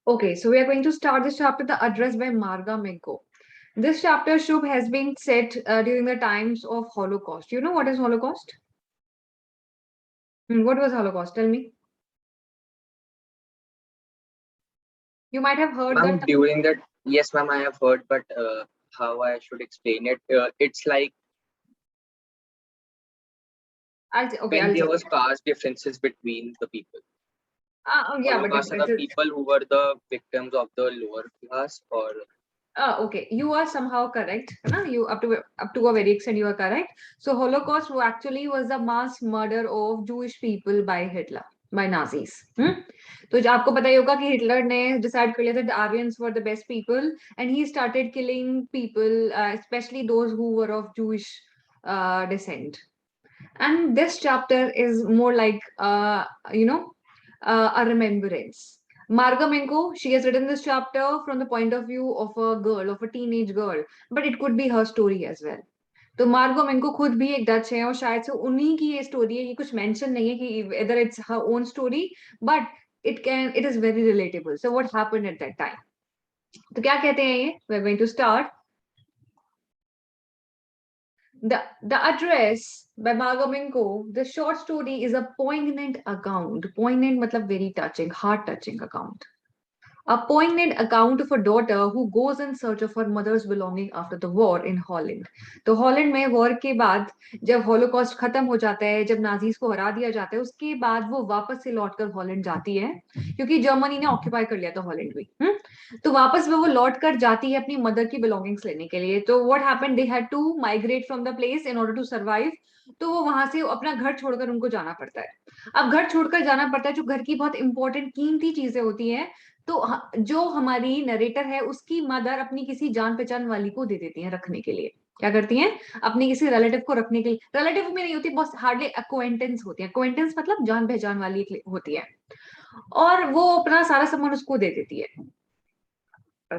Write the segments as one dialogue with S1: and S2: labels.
S1: Okay, so we are going to start this chapter, The Address by Marga Menko. This chapter, Shubh, has been set during the times of Holocaust. You know what is Holocaust? What was Holocaust? Tell me. You might have heard
S2: Ma'am,
S1: that.
S2: during that, yes, ma'am, I have heard, but how I should explain it? It's like
S1: Okay,
S2: when
S1: I'll
S2: there
S1: tell
S2: was
S1: you.
S2: caste differences between the people.
S1: Yeah, but
S2: Holocaust are the people who were the victims of the lower class, or
S1: okay, you are somehow correct. Na? You up to a very extent you are correct. So Holocaust actually was the mass murder of Jewish people by Hitler, by Nazis. तो जो आपको पता ही होगा कि Hitler ने decide कर लिया था Aryans were the best people and he started killing people specially those who were of Jewish descent. And this chapter is more like a remembrance. Marga Menko, she has written this chapter from the point of view of a girl, of a teenage girl, but it could be her story as well. तो मार्गो मेनको खुद भी एक Dutch है और शायद से उन्हीं की ये स्टोरी है, ये कुछ मेंशन नहीं है कि whether it's her own story, but it is very relatable. So what happened at that time? तो क्या कहते हैं ये? We're going to start. The Address by Margo Minko, the short story is a poignant account. Poignant matlab very touching, heart-touching account. A poignant account of a daughter who goes in search of her mother's belonging after the war in Holland. तो Holland में war के बाद जब Holocaust खत्म हो जाता है, जब नाजीज को हरा दिया जाता है, उसके बाद वो वापस से लौटकर हॉलैंड जाती है क्योंकि जर्मनी ने ऑक्यूपाई कर लिया था हॉलैंड भी. तो वापस वो लौट कर जाती है अपनी मदर की बिलोंगिंग्स लेने के लिए. तो what happened, they had to migrate from the place in order to survive. तो वो वहां से अपना घर छोड़कर उनको जाना पड़ता है. अब घर छोड़कर जाना पड़ता है, जो घर की बहुत इंपॉर्टेंट कीमती चीजें होती हैं, तो जो हमारी नरेटर है उसकी मदर अपनी किसी जान पहचान वाली को दे देती है रखने के लिए. क्या करती हैं? अपने किसी रिलेटिव को रखने के लिए. रिलेटिव में नहीं होती, बहुत हार्डली अक्वेंटेंस होती है. अक्वेंटेंस मतलब जान पहचान वाली होती है. और वो अपना सारा सामान उसको दे देती है.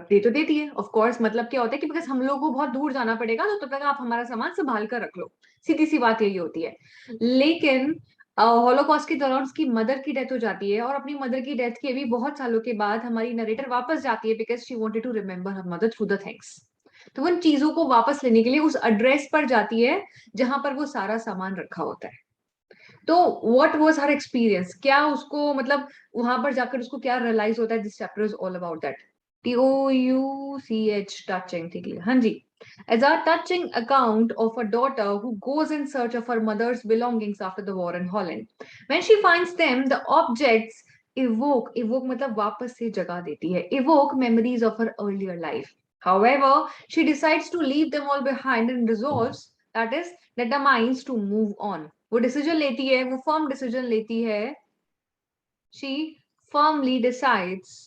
S1: दे तो देती है ऑफ कोर्स. मतलब क्या होता है कि बिकॉज हम लोग को बहुत दूर जाना पड़ेगा, तो तब तक आप हमारा सामान संभाल कर रख लो. सीधी सी बात यही होती है. लेकिन हॉलोकॉस्ट के दौरान उसकी मदर की डेथ हो जाती है और अपनी मदर की डेथ के भी बहुत सालों के बाद हमारी नरेटर वापस जाती है because she wanted to remember her mother through the things. तो उन चीजों को वापस लेने के लिए उस एड्रेस पर जाती है जहां पर वो सारा सामान रखा होता है. तो व्हाट वाज हर एक्सपीरियंस, क्या उसको मतलब वहां पर जाकर उसको क्या रियलाइज होता है. This chapter is all about that. TOUCH, touching, ठीक है. हाँ जी. As a touching account of a daughter who goes in search of her mother's belongings after the war in Holland. When she finds them, the objects evoke मतलब वापस से जगा देती है, evoke memories of her earlier life. However, she decides to leave them all behind and resolves, that is, determines to move on. वो decision लेती है, वो फर्म डिसीजन लेती है. She firmly decides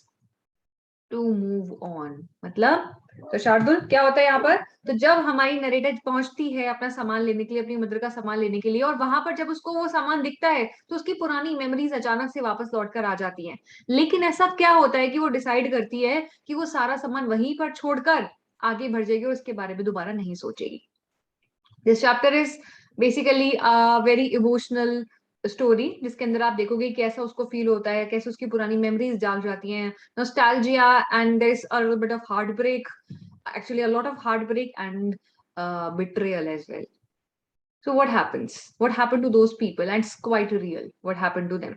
S1: to move on. मतलब तो शार्दुल क्या होता है यहाँ पर? तो जब हमारी नरेटर पहुंचती है अपना सामान लेने के लिए, अपनी मदर का सामान लेने के लिए, और वहां पर जब उसको वो सामान दिखता है तो उसकी पुरानी मेमोरीज अचानक से वापस लौट कर आ जाती हैं. लेकिन ऐसा क्या होता है कि वो डिसाइड करती है कि वो सारा सामान वहीं पर छोड़कर आगे बढ़ जाएगी और उसके बारे में दोबारा नहीं सोचेगी. This chapter is basically very emotional story, जिसके अंदर आप देखोगे कैसा उसको फील होता है, कैसे उसकी पुरानी मेमोरीज जाग जाती हैं, nostalgia, and there is a bit of heartbreak, actually a lot of heartbreak and betrayal as well. So what happened to those people, and it's quite real what happened to them.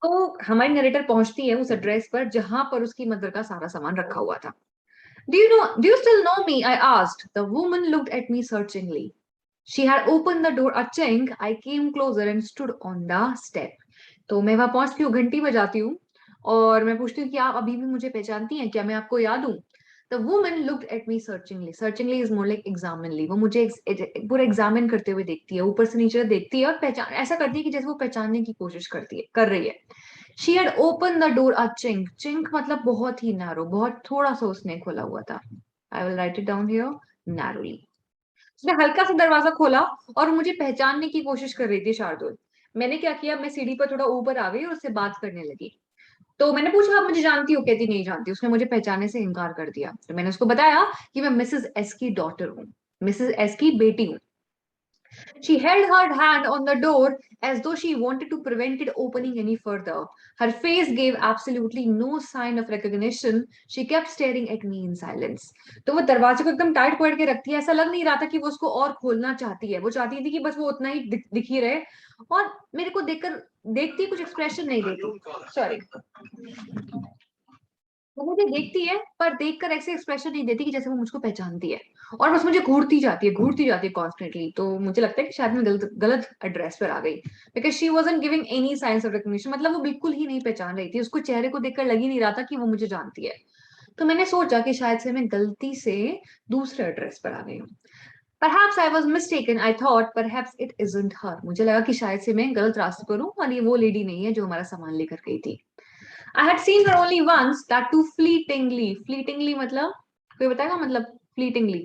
S1: तो हमारी narrator पहुंचती है उस address पर जहां पर उसकी mother का सारा सामान रखा हुआ था. Do you still know me? I asked. The woman looked at me searchingly. She had opened the door a chink. I came closer and stood on the step. तो मैं वहां पहुंचती हूँ, घंटी बजाती हूँ और मैं पूछती हूँ कि आप अभी भी मुझे पहचानती हैं क्या, मैं आपको याद हूँ. The woman looked at me searchingly. Searchingly is more like examiningly. वो मुझे पूरा एग्जामिन करते हुए देखती है, ऊपर से नीचे देखती है और पहचान ऐसा करती है कि जैसे वो पहचानने की कोशिश कर रही है. She had opened the door a chink. Chink मतलब बहुत ही नैरो, बहुत थोड़ा सा उसने खोला हुआ था. I will write it down here. Narrowly. उसने हल्का सा दरवाजा खोला और मुझे पहचानने की कोशिश कर रही थी शार्दुल. मैंने क्या किया, मैं सीढ़ी पर थोड़ा ऊपर आ गई और उससे बात करने लगी. तो मैंने पूछा आप मुझे जानती हो? कहती नहीं जानती. उसने मुझे पहचानने से इनकार कर दिया. तो मैंने उसको बताया कि मैं मिसेस एस की डॉटर हूँ, मिसेस एस की बेटी हूँ. She held her hand on the door as though she wanted to prevent it opening any further. Her face gave absolutely no sign of recognition. She kept staring at me in silence. तो वो दरवाजे को एकदम tight पकड़ के रखती है, ऐसा लग नहीं रहा था कि वो उसको और खोलना चाहती है, वो चाहती थी कि बस वो उतना ही दिख ही रहे, और मेरे को देखकर देखती कुछ एक्सप्रेशन नहीं देती, सॉरी, वो मुझे देखती है पर देखकर ऐसे एक्सप्रेशन नहीं देती कि जैसे वो मुझको पहचानती है, और बस मुझे घूरती जाती है कॉन्स्टेंटली। तो मुझे लगता है कि शायद मैं गलत गलत एड्रेस पर आ गई, because she wasn't giving any science of recognition, मतलब वो बिल्कुल ही नहीं पहचान रही थी, उसको चेहरे को देखकर लग ही नहीं रहा था कि वो मुझे जानती है। तो मैंने सोचा कि शायद से मैं गलती से दूसरे एड्रेस पर आ गई हूँ। Perhaps I was mistaken. I thought perhaps it isn't her. मुझे लगा कि शायद से मैं गलत रास्ते पर हूँ और ये वो लेडी नहीं है जो हमारा सामान लेकर गई थी। I had seen her only once, that too fleetingly. Fleetingly मतलब कोई बताएगा मतलब fleetingly?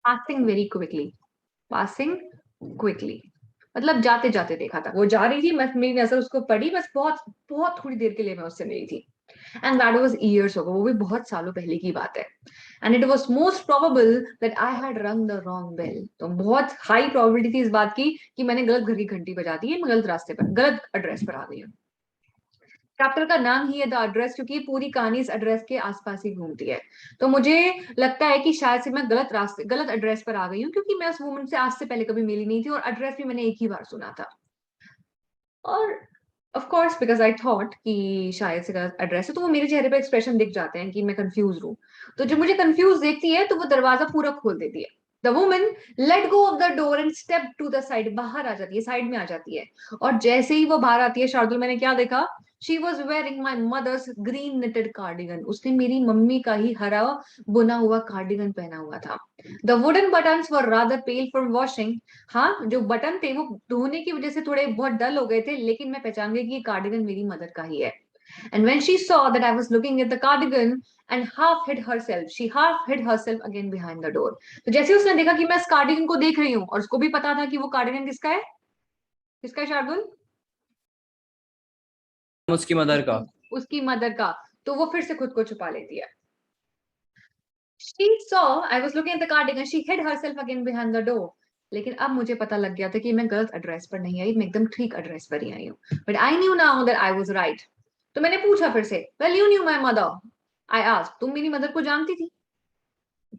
S1: Passing very quickly. Passing quickly. मतलब जाते जाते देखा था, वो जा रही थी, बस मेरी नजर उसको पड़ी, बस बहुत बहुत थोड़ी देर के लिए मैं उससे मिली थी। And that was years ago, वो भी बहुत सालों पहले की बात है। And it was most probable that I had रंग द रॉन्ग बेल, तो बहुत हाई प्रोबेबिलिटी थी इस बात की कि मैंने गलत घर की घंटी बजा दी है, मैं गलत रास्ते पर गलत एड्रेस पर आ गई हूँ। चैप्टर का नाम ही है द एड्रेस, क्योंकि पूरी कहानी इस एड्रेस के आसपास ही घूमती है। तो मुझे लगता है कि शायद से मैं गलत एड्रेस पर आ गई हूँ, क्योंकि मैं उस वुमन से आज से पहले कभी मिली नहीं थी और एड्रेस भी मैंने एक ही बार सुना था। और of course because I thought कि शायद से गलत एड्रेस है, तो वो मेरे चेहरे पे एक्सप्रेशन दिख जाते हैं कि मैं कंफ्यूज हूँ। तो जब मुझे कंफ्यूज देखती है तो वो दरवाजा पूरा खोल देती है। The woman let go of the door and step to the side, बाहर आ जाती है, साइड में आ जाती है। और जैसे ही वो बाहर आती है शार्दुल, मैंने क्या देखा? She was wearing my mother's green knitted cardigan, उसने मेरी मम्मी का ही हरा बुना हुआ कार्डिगन पहना हुआ था। The wooden buttons were rather pale from washing, हाँ जो बटन थे वो धोने की वजह से थोड़े बहुत डल हो गए थे, लेकिन मैं पहचान गई कि ये कार्डिगन मेरी मदर का ही है। And when she saw that I was looking at the cardigan and she half hid herself again behind the door. तो जैसे उसने देखा कि मैं इस कार्डिगन को देख रही हूँ, और उसको भी पता था कि वो कार्डिगन किसका है, किसका है शार्दुल?
S3: उसकी मदर का।
S1: उसकी मदर का। तो वो फिर से खुद को छुपा लेती है। She saw I was looking at the cardigan. She hid herself again behind the door. लेकिन अब मुझे पता लग गया था कि मैं गलत एड्रेस पर नहीं आई, मैं एकदम ठीक एड्रेस पर ही आई हूँ। But I knew now that I was right. तो मैंने पूछा फिर से, well you new my mother, I asked, तुम मेरी मदर को जानती थी?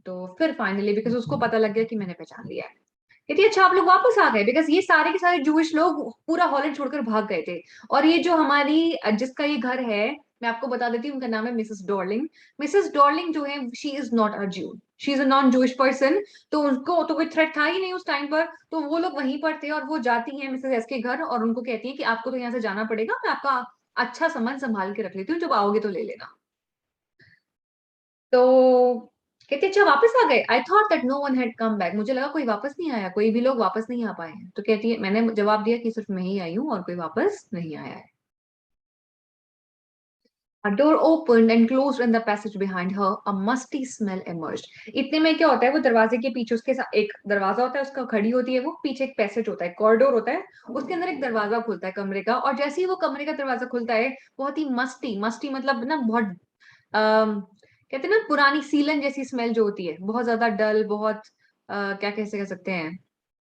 S1: तो फिर फाइनली बिकॉज उसको पता लग गया कि मैंने पहचान लिया है, कहती है अच्छा आप लोग वापस आ गए, बिकॉज ये सारे के सारे जूश लोग पूरा हॉलैंड छोड़कर भाग गए थे। और ये जो हमारी जिसका ये घर है, मैं आपको बता देती हूँ, उनका नाम है मिसेस डॉर्लिंग। मिसेस डॉर्लिंग जो है शी इज नॉट अ जू, she is a non Jewish person. तो उनको तो कोई थ्रेट था ही नहीं उस टाइम पर, तो वो लोग वहीं पर थे, और वो जाती हैं मिसेस एस के घर और उनको कहती है कि आपको तो यहाँ से जाना पड़ेगा, मैं आपका अच्छा सामान संभाल के रख लेती हूँ, जब आओगे तो ले लेना। तो कहते अच्छा वापस आ गए, I thought that no one had come back, मुझे लगा कोई वापस नहीं आया, कोई भी लोग वापस नहीं आ पाए हैं। तो कहती है, मैंने जवाब दिया कि सिर्फ मैं ही आई हूँ और कोई वापस नहीं आया है। A door opened and closed in the passage behind her. A musty smell emerged. इतने में क्या होता है, वो दरवाजे के पीछे उसके साथ एक दरवाजा होता है, उसका खड़ी होती है, वो पीछे एक पैसेज होता है, कॉरिडोर होता है, उसके अंदर एक दरवाजा खुलता है कमरे का, और जैसे ही वो कमरे का दरवाजा खुलता है, बहुत ही मस्ती मस्ती मतलब ना बहुत कहते हैं ना पुरानी सीलन जैसी स्मेल जो होती है, बहुत ज्यादा डल, बहुत क्या कैसे कह सकते हैं,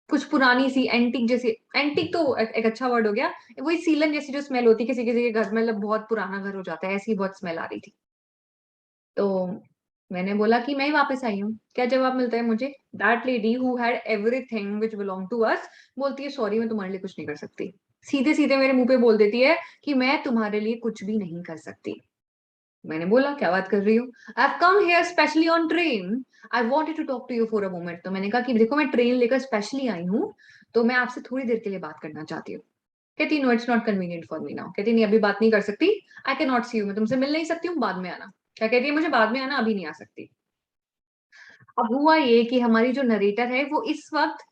S1: कुछ पुरानी सी एंटिक जैसी, एंटिक तो एक अच्छा वर्ड हो गया, वही सीलन जैसी जो स्मेल होती है किसी किसी के घर में, मतलब बहुत पुराना घर हो जाता है, ऐसी बहुत स्मेल आ रही थी। तो मैंने बोला कि मैं ही वापस आई हूँ। क्या जवाब मिलता है मुझे? That lady who had everything which belong to us बोलती है, सॉरी मैं तुम्हारे लिए कुछ नहीं कर सकती। सीधे सीधे मेरे मुंह पे बोल देती है कि मैं तुम्हारे लिए कुछ भी नहीं कर सकती। मैंने बोला क्या बात कर रही हो? I have come here specially on train, I wanted to talk to you for a moment. तो मैंने कहा कि देखो मैं ट्रेन लेकर स्पेशली आई हूँ, तो मैं आपसे थोड़ी देर के लिए बात करना चाहती हूँ। कहती no it's not convenient for me now, कहती नहीं अभी बात नहीं कर सकती, I can not see you, मैं तुमसे मिल नहीं सकती हूँ, बाद में आना। क्या कहती है, मुझे बाद में आना, अभी नहीं आ सकती। अब हुआ ये कि हमारी जो नरेटर है वो इस वक्त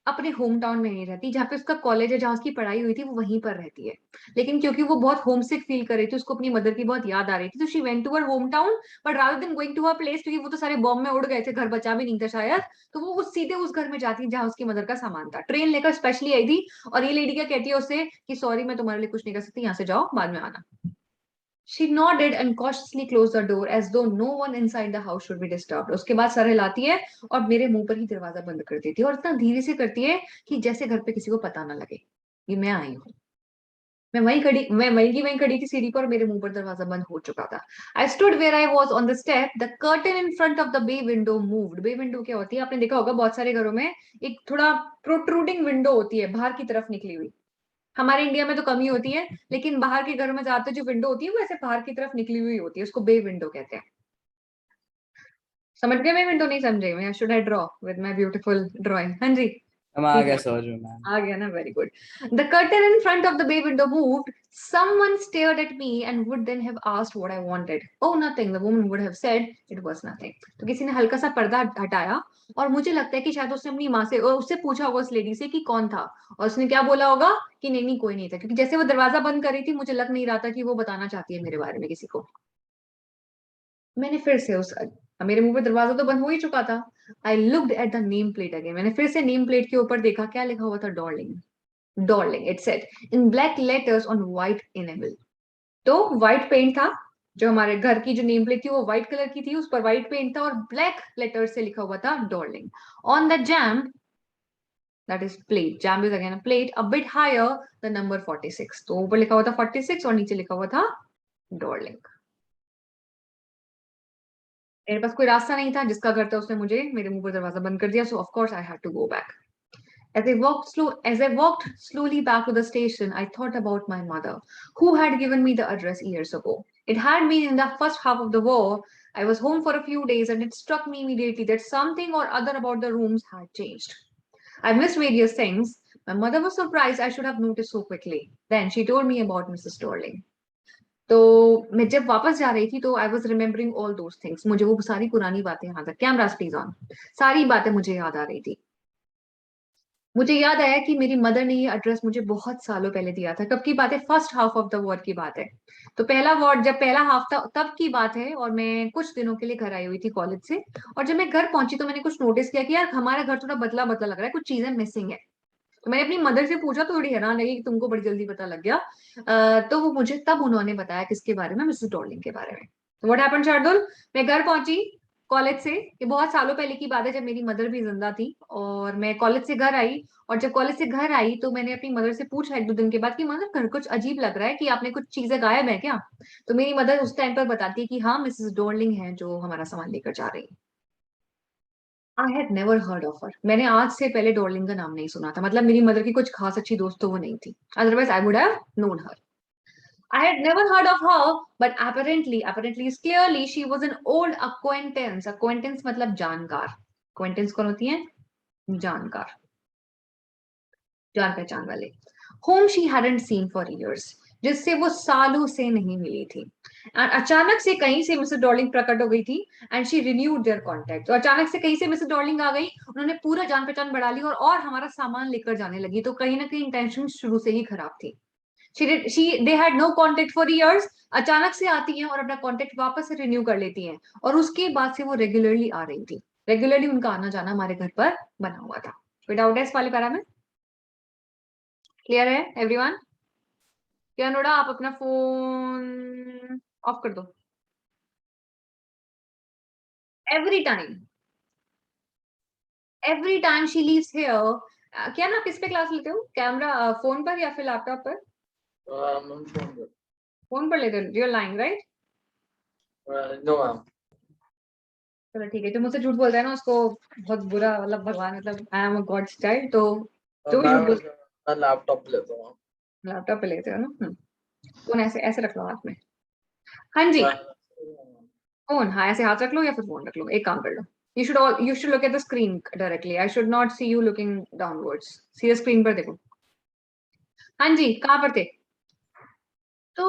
S1: अपने होम टाउन में नहीं रहती, जहाँ पे उसका कॉलेज है, जहाँ उसकी पढ़ाई हुई थी वो वहीं पर रहती है। लेकिन क्योंकि वो बहुत होम सिक फील कर रही थी, उसको अपनी मदर की बहुत याद आ रही थी, तो she went to her home town, but rather than going to her place, क्योंकि वो तो सारे बॉम्ब में उड़ गए थे, घर बचा भी नहीं था शायद, तो वो सीधे उस घर में जाती जहाँ उसकी मदर का सामान था। ट्रेन लेकर स्पेशली आई थी, और ये लेडी क्या कहती है उससे कि सॉरी मैं तुम्हारे लिए कुछ नहीं कर सकती, यहाँ से जाओ बाद में आना। She nodded and cautiously closed the door as though no one inside the house should be disturbed. उसके बाद सर हिलाती है और मेरे मुंह पर ही दरवाजा बंद कर देती है और इतना धीरे से करती है कि जैसे घर पे किसी को पता ना लगे कि मैं आई हूँ। मैं वहीं खड़ी थी सीढ़ी पर और मेरे मुंह पर दरवाजा बंद हो चुका था। I stood where I was on the step, the curtain in front of the bay window moved. Bay window क्या होती है आपने देखा होगा बहुत सारे घरों में, एक थोड़ा प्रोट्रूडिंग विंडो होती है बाहर की तरफ निकली हुई। हमारे इंडिया में तो कम ही होती है, लेकिन बाहर के घरों में ज्यादातर जो विंडो होती है वो ऐसे बाहर की तरफ निकली हुई होती है, उसको बे विंडो कहते हैं। समझ गए? मैं विंडो नहीं समझे? मैं should I draw with my beautiful drawing? हाँ जी,
S3: हम आ
S1: ठीक
S3: गए
S1: है,
S3: समझ में मैम।
S1: आ गया ना? Very good. The curtain in front of the bay window moved, someone stared at me and would then have asked what I wanted. Oh, nothing, the woman would have said. It was nothing. तो किसी ने हल्का सा पर्दा हटाया और मुझे लगता है कि शायद उसने अपनी माँ से और उससे पूछा होगा उस लेडी से कि कौन था, और उसने क्या बोला होगा कि नहीं नहीं कोई नहीं था, क्योंकि जैसे वो दरवाजा बंद कर रही थी मुझे लग नहीं रहा था कि वो बताना चाहती है मेरे बारे में किसी को। मैंने फिर से उस मेरे मुंह पे दरवाजा तो बंद हो ही चुका था। I looked at the name plate again. मैंने फिर से नेम प्लेट के ऊपर देखा, क्या लिखा हुआ था? Darling. Darling it said in black letters on white enable. तो व्हाइट पेंट था, जो हमारे घर की जो नेम प्लेट थी वो व्हाइट कलर की थी, उस पर व्हाइट पेंट था और ब्लैक लेटर से लिखा हुआ था darling. On the jam, that is plate, jam is again a plate, a bit higher the number 46। तो ऊपर लिखा हुआ था 46 और नीचे लिखा हुआ था डॉर्लिंग। मेरे पास कोई रास्ता नहीं था, जिसका घर था उसने मुझे मेरे मुंह पर दरवाजा बंद कर दिया, so of course I had to go back. As I walked slowly back to the station, I thought about my mother, who had given me the address years ago. It had been in the first half of the war. I was home for a few days, and it struck me immediately that something or other about the rooms had changed. I missed various things. My mother was surprised I should have noticed so quickly. Then she told me about Mrs. Dorling. तो मैं जब वापस जा रही थी तो I was remembering all those things, मुझे वो सारी पुरानी बातें याद आ, कैमरा प्लीज ऑन, सारी बातें मुझे याद आ रही थी। मुझे याद आया कि मेरी मदर ने ये एड्रेस मुझे बहुत सालों पहले दिया था। कब की बात है? First half of the war की बात है। तो पहला वॉर जब पहला हाफ था तब की बात है, और मैं कुछ दिनों के लिए घर आई हुई थी कॉलेज से। और जब मैं घर पहुंची तो मैंने कुछ नोटिस किया कि यार हमारा घर थोड़ा बदला बदला लग रहा है, कुछ चीजें मिसिंग है। तो मैंने अपनी मदर से पूछा तो थोड़ी हैरान लगी कि तुमको बड़ी जल्दी पता लग गया। तो वो मुझे तब उन्होंने बताया किसके बारे में? मिसेस डॉर्लिंग के बारे में। तो व्हाट हैपेंड शार्दुल, मैं घर पहुंची कॉलेज से, ये बहुत सालों पहले की बात है जब मेरी मदर भी जिंदा थी, और मैं कॉलेज से घर आई। और जब कॉलेज से घर आई तो मैंने अपनी मदर से पूछा एक दो दिन के बाद कि मदर घर कुछ अजीब लग रहा है, कि आपने कुछ चीजें गायब है क्या? तो मेरी मदर उस टाइम पर बताती है कि हाँ मिसेस डॉर्लिंग है जो हमारा सामान लेकर जा रही है। I had never heard of her. मैंने आज से पहले डॉर्लिंग का नाम नहीं सुना था, मतलब मेरी मदर की कुछ खास अच्छी दोस्त तो वो नहीं थी, otherwise I would have known her. I had never heard of her, but apparently is clearly she was an old acquaintance. Acquaintance मतलब जानकार। Acquaintance कौन होती है? जानकार, जान पहचान वाले। Whom she hadn't seen for years, जिससे वो सालों से नहीं मिली थी। And अचानक से कहीं से मिसेस डॉर्लिंग प्रकट हो गई थी, and she renewed their contact। तो अचानक से कहीं से मिसेस डॉर्लिंग आ गई, उन्होंने पूरा जान पहचान बढ़ा ली और हमारा सामान लेकर जाने लगी। तो कहीं ना कहीं इंटेंशन शुरू से ही खराब थी। They had no contact for years। अचानक से आती हैं और अपना कांटेक्ट वापस से रिन्यू कर लेती हैं, और उसके बाद से वो रेगुलरली आ रही थी। रेगुलरली उनका आना जाना हमारे घर पर बना हुआ था। कोई डाउट है इस वाले पैरा में? क्लियर है एवरीवन? क्या नोड़ा, आप अपना फोन ऑफ कर दो। Every time she leaves here. क्या ना, किस पे क्लास लेते हो? कैमरा फोन पर या फिर लैपटॉप पर? फोन पर लेते हो? Real line right?
S2: No, ma'am.
S1: चलो ठीक है, जो मुझसे झूठ बोलता है ना उसको बहुत बुरा, मतलब भगवान, मतलब I am a God child, तो जो भी झूठ बोल।
S2: मैं लैपटॉप लेता हूँ।
S1: लैपटॉप पे लेते हो ना? फोन ऐसे ऐसे रख लो हाथ में। हाँ जी, फोन, हाँ ऐसे हाथ रख लो या फिर फोन रख लो, एक काम कर लो। You should look at the screen directly. I should not see you looking downwards. सीधे स्क्रीन पर देखो। हाँ जी, कहाँ पर थे? तो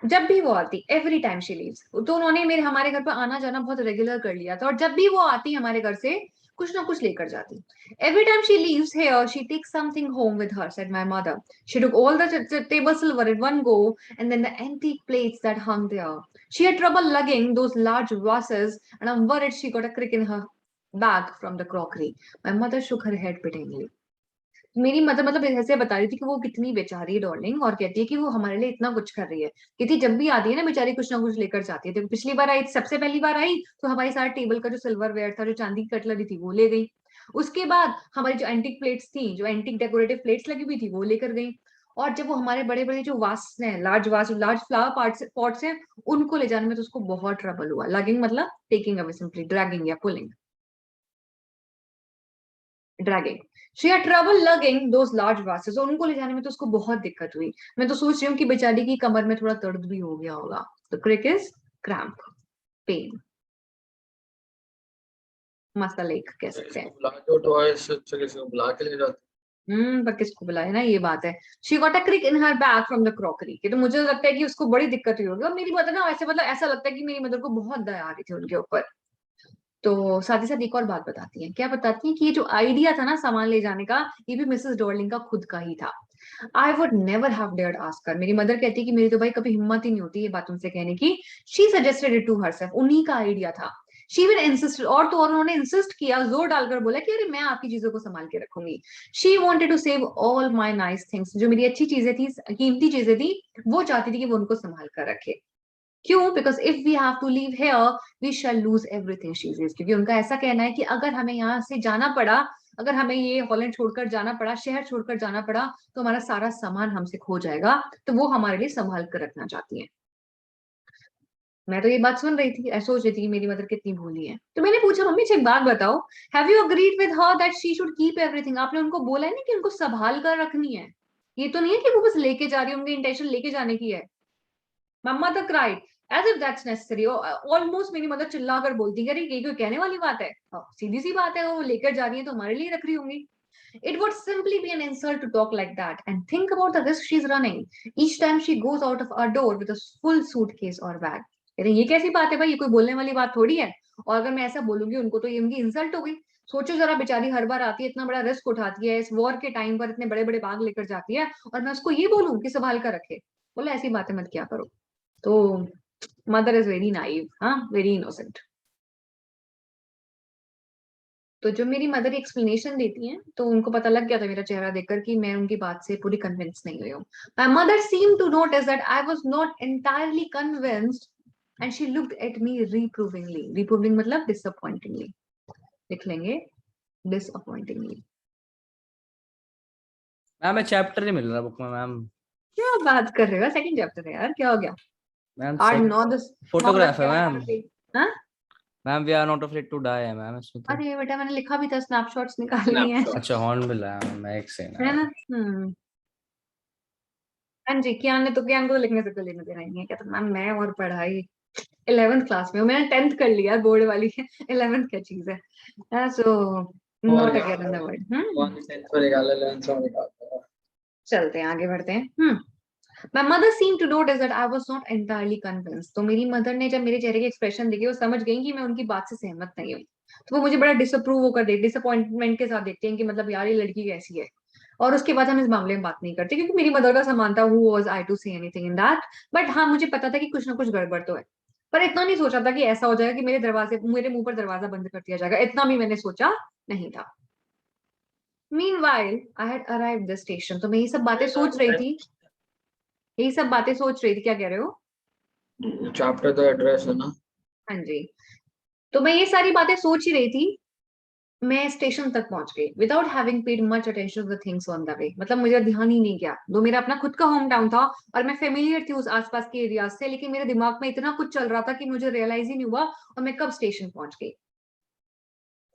S1: जब भी वो आती, एवरी टाइम शी लीव्स, तो उन्होंने मेरे हमारे घर पर आना जाना बहुत रेगुलर कर लिया था, और जब भी वो आती हमारे घर से कुछ ना कुछ लेकर जाती। Every time she leaves here, she takes something home with her, said my mother. She took all the table silver at one go, and then the antique plates that hung there. She had trouble lugging those large vases, and I'm worried she got a crick in her bag from the crockery. My mother shook her head pityingly. मेरी मतलब ऐसे बता रही थी कि वो कितनी बेचारी डार्लिंग, और कहती है कि वो हमारे लिए इतना कुछ कर रही है। कहती जब भी आती है ना बेचारी कुछ ना कुछ लेकर जाती है। देखो पिछली बार आई, सबसे पहली बार आई तो हमारी सारा टेबल का जो सिल्वर वेयर था, जो चांदी की कटलरी थी, वो ले गई। उसके बाद हमारी जो एंटिक प्लेट्स थी, जो एंटिक डेकोरेटिव प्लेट्स लगी हुई थी, वो लेकर गई। और जब वो हमारे बड़े बड़े जो वास हैं, लार्ज फ्लावर पॉट्स हैं, उनको ले जाने में तो उसको बहुत ट्रबल हुआ। लगिंग मतलब टेकिंग अवे, सिंपली ड्रैगिंग या pulling, dragging. She had trouble logging those large vases, उनको ले जाने में तो उसको बहुत दिक्कत हुई। मैं तो सोच रही हूँ कि बेचारी की कमर में थोड़ा दर्द भी हो गया होगा। तो क्रिक इज क्रैम्प, पेन, मसल एक कह सकते हैं।
S3: बुला के उठवाए इससे अच्छा किसी को बुला के ले जाते।
S1: पर किसको बुलाए ना, ये बात है। She got a crick in her back from the crockery, कि तो मुझे लगता है कि उसको बड़ी दिक्कत हुई होगी। और मेरी मदर ना ऐसे, मतलब ऐसा लगता है कि मेरी मदर को बहुत दया आ रही थी उनके ऊपर। तो साथ ही साथ एक और बात बताती हैं। क्या बताती हैं कि ये जो आइडिया था ना सामान ले जाने का, ये भी मिसेस डॉर्लिंग का खुद का ही था। I would never have dared ask her. मेरी मदर कहती है कि मेरी तो भाई कभी हिम्मत ही नहीं होती ये बात उनसे कहने की। She suggested it to herself, उन्हीं का आइडिया था। शी विल इंसिस्ट, और तो और उन्होंने इंसिस्ट किया, जोर डालकर बोला कि अरे मैं आपकी चीजों को संभाल के रखूंगी। She wanted to save all my nice things, जो मेरी अच्छी चीजें थी, कीमती चीजें थी, वो चाहती थी कि वो उनको संभाल कर रखे। क्यों? Because if we have to leave here we shall lose everything she says. क्योंकि उनका ऐसा कहना है कि अगर हमें यहाँ से जाना पड़ा, अगर हमें ये हॉलैंड छोड़कर जाना पड़ा, शहर छोड़कर जाना पड़ा, तो हमारा सारा सामान हमसे खो जाएगा। तो वो हमारे लिए संभाल कर रखना चाहती है। मैं तो ये बात सुन रही थी, सोच रही थी कि मेरी मदर कितनी भोली है। तो मैंने पूछा, मम्मी एक बात बताओ, have you agreed with her that she should keep everything? आपने उनको बोला है ना कि उनको संभाल कर रखनी है? ये तो नहीं है कि वो बस लेके जा रही है, उनकी इंटेंशन लेके जाने की है। मम्मा तो cried as if that's necessary. Almost मेरी मदर चिल्ला कर बोलती है, अरे ये कोई कहने वाली बात है? सीधी सी बात है, वो लेकर जा रही है तो हमारे लिए रख रही होंगी। It would simply be an insult to talk like that. And think about the risk she's running each time she goes out of our door with a full suitcase or bag. अरे ये कैसी बात है भाई, ये कोई बोलने वाली बात थोड़ी है। और अगर मैं ऐसा बोलूंगी उनको तो ये उनकी इंसल्ट हो गई। सोचो जरा, बेचारी हर बार आती है, इतना बड़ा रिस्क उठाती है, इस वॉर के टाइम पर इतने बड़े बड़े बैग लेकर जाती है, और मैं उसको ये बोलूं कि संभाल कर रखे? बोला ऐसी बातें मत क्या करो। तो मदर इज वेरी नाइव, हाँ, वेरी इनोसेंट। तो जो मेरी मदर एक्सप्लेनेशन देती हैं, तो उनको पता लग गया था मेरा चेहरा देखकर कि मैं उनकी बात से पूरी कन्विंस नहीं हुई हूँ। My mother seem to notice that I was not entirely convinced and she looked at me reprovingly. Reproving मतलब डिसअपॉइंटिंगली, लिख लेंगे, डिसअपॉइंटिंगली।
S4: मैम मैं चैप्टर नहीं मिल रहा बुक में मैम।
S1: क्या बात कर रहे हो? सेकंड चैप्टर है यार, क्या हो गया?
S4: मैम
S1: आठ नौ दस
S4: फोटोग्राफ है मैम।
S1: हाँ
S4: ma'am we are not afraid to die है मैम इसमें तो।
S1: अरे बेटा, मैंने लिखा भी था स्नैपशॉट्स निकालनी है,
S2: Snapshot.
S4: अच्छा हॉर्नबिल है मैं एक सेकंड
S1: है ना? हाँ जी, कियान को तो लिखने से कोई लेना देना ही नहीं है। कहता मैम मैं और पढ़ाई, 11th क्लास में हूँ, मैंने 10th कर लिया, बोर्ड वाली 11th क्या चीज है। So not again in the word.
S3: 10th में निकाला 11th में निकाला।
S1: चलते हैं, आगे बढ़ते हैं। My mother seemed to notice that I was not entirely convinced. तो मेरी मदर ने जब मेरे चेहरे के एक्सप्रेशन देखे, वो समझ गई कि मैं उनकी बात से सहमत नहीं हूँ। तो वो मुझे बड़ा डिसअप्रूव होकर देख, डिसअपॉइंटमेंट के साथ देखते हैं कि मतलब यार ये लड़की कैसी है। और उसके बाद हम इस मामले में बात नहीं करते, क्योंकि मेरी मदर का सामान था, who was I to say anything in that. But हाँ, मुझे पता था कि कुछ ना कुछ गड़बड़ तो है। पर इतना नहीं सोचा था कि ऐसा हो जाएगा कि मेरे मुंह पर दरवाजा बंद कर दिया जाएगा, इतना भी मैंने सोचा नहीं था। Meanwhile, I had arrived the station. तो मैं ये सब बातें सोच रही थी, यही सब बातें सोच रही थी। क्या कह रहे हो?
S3: चैप्टर तो एड्रेस है ना।
S1: हाँ जी, तो मैं ये सारी बातें सोच ही रही थी। मैं स्टेशन तक पहुंच गई without having paid much attention to the things on the way. मतलब मुझे ध्यान ही नहीं गया, दो मेरा अपना खुद का होम टाउन था और मैं फेमिलियर थी उस आसपास के एरिया से, लेकिन मेरे दिमाग में इतना कुछ चल रहा था कि मुझे रियलाइज ही नहीं हुआ और मैं कब स्टेशन पहुंच गई।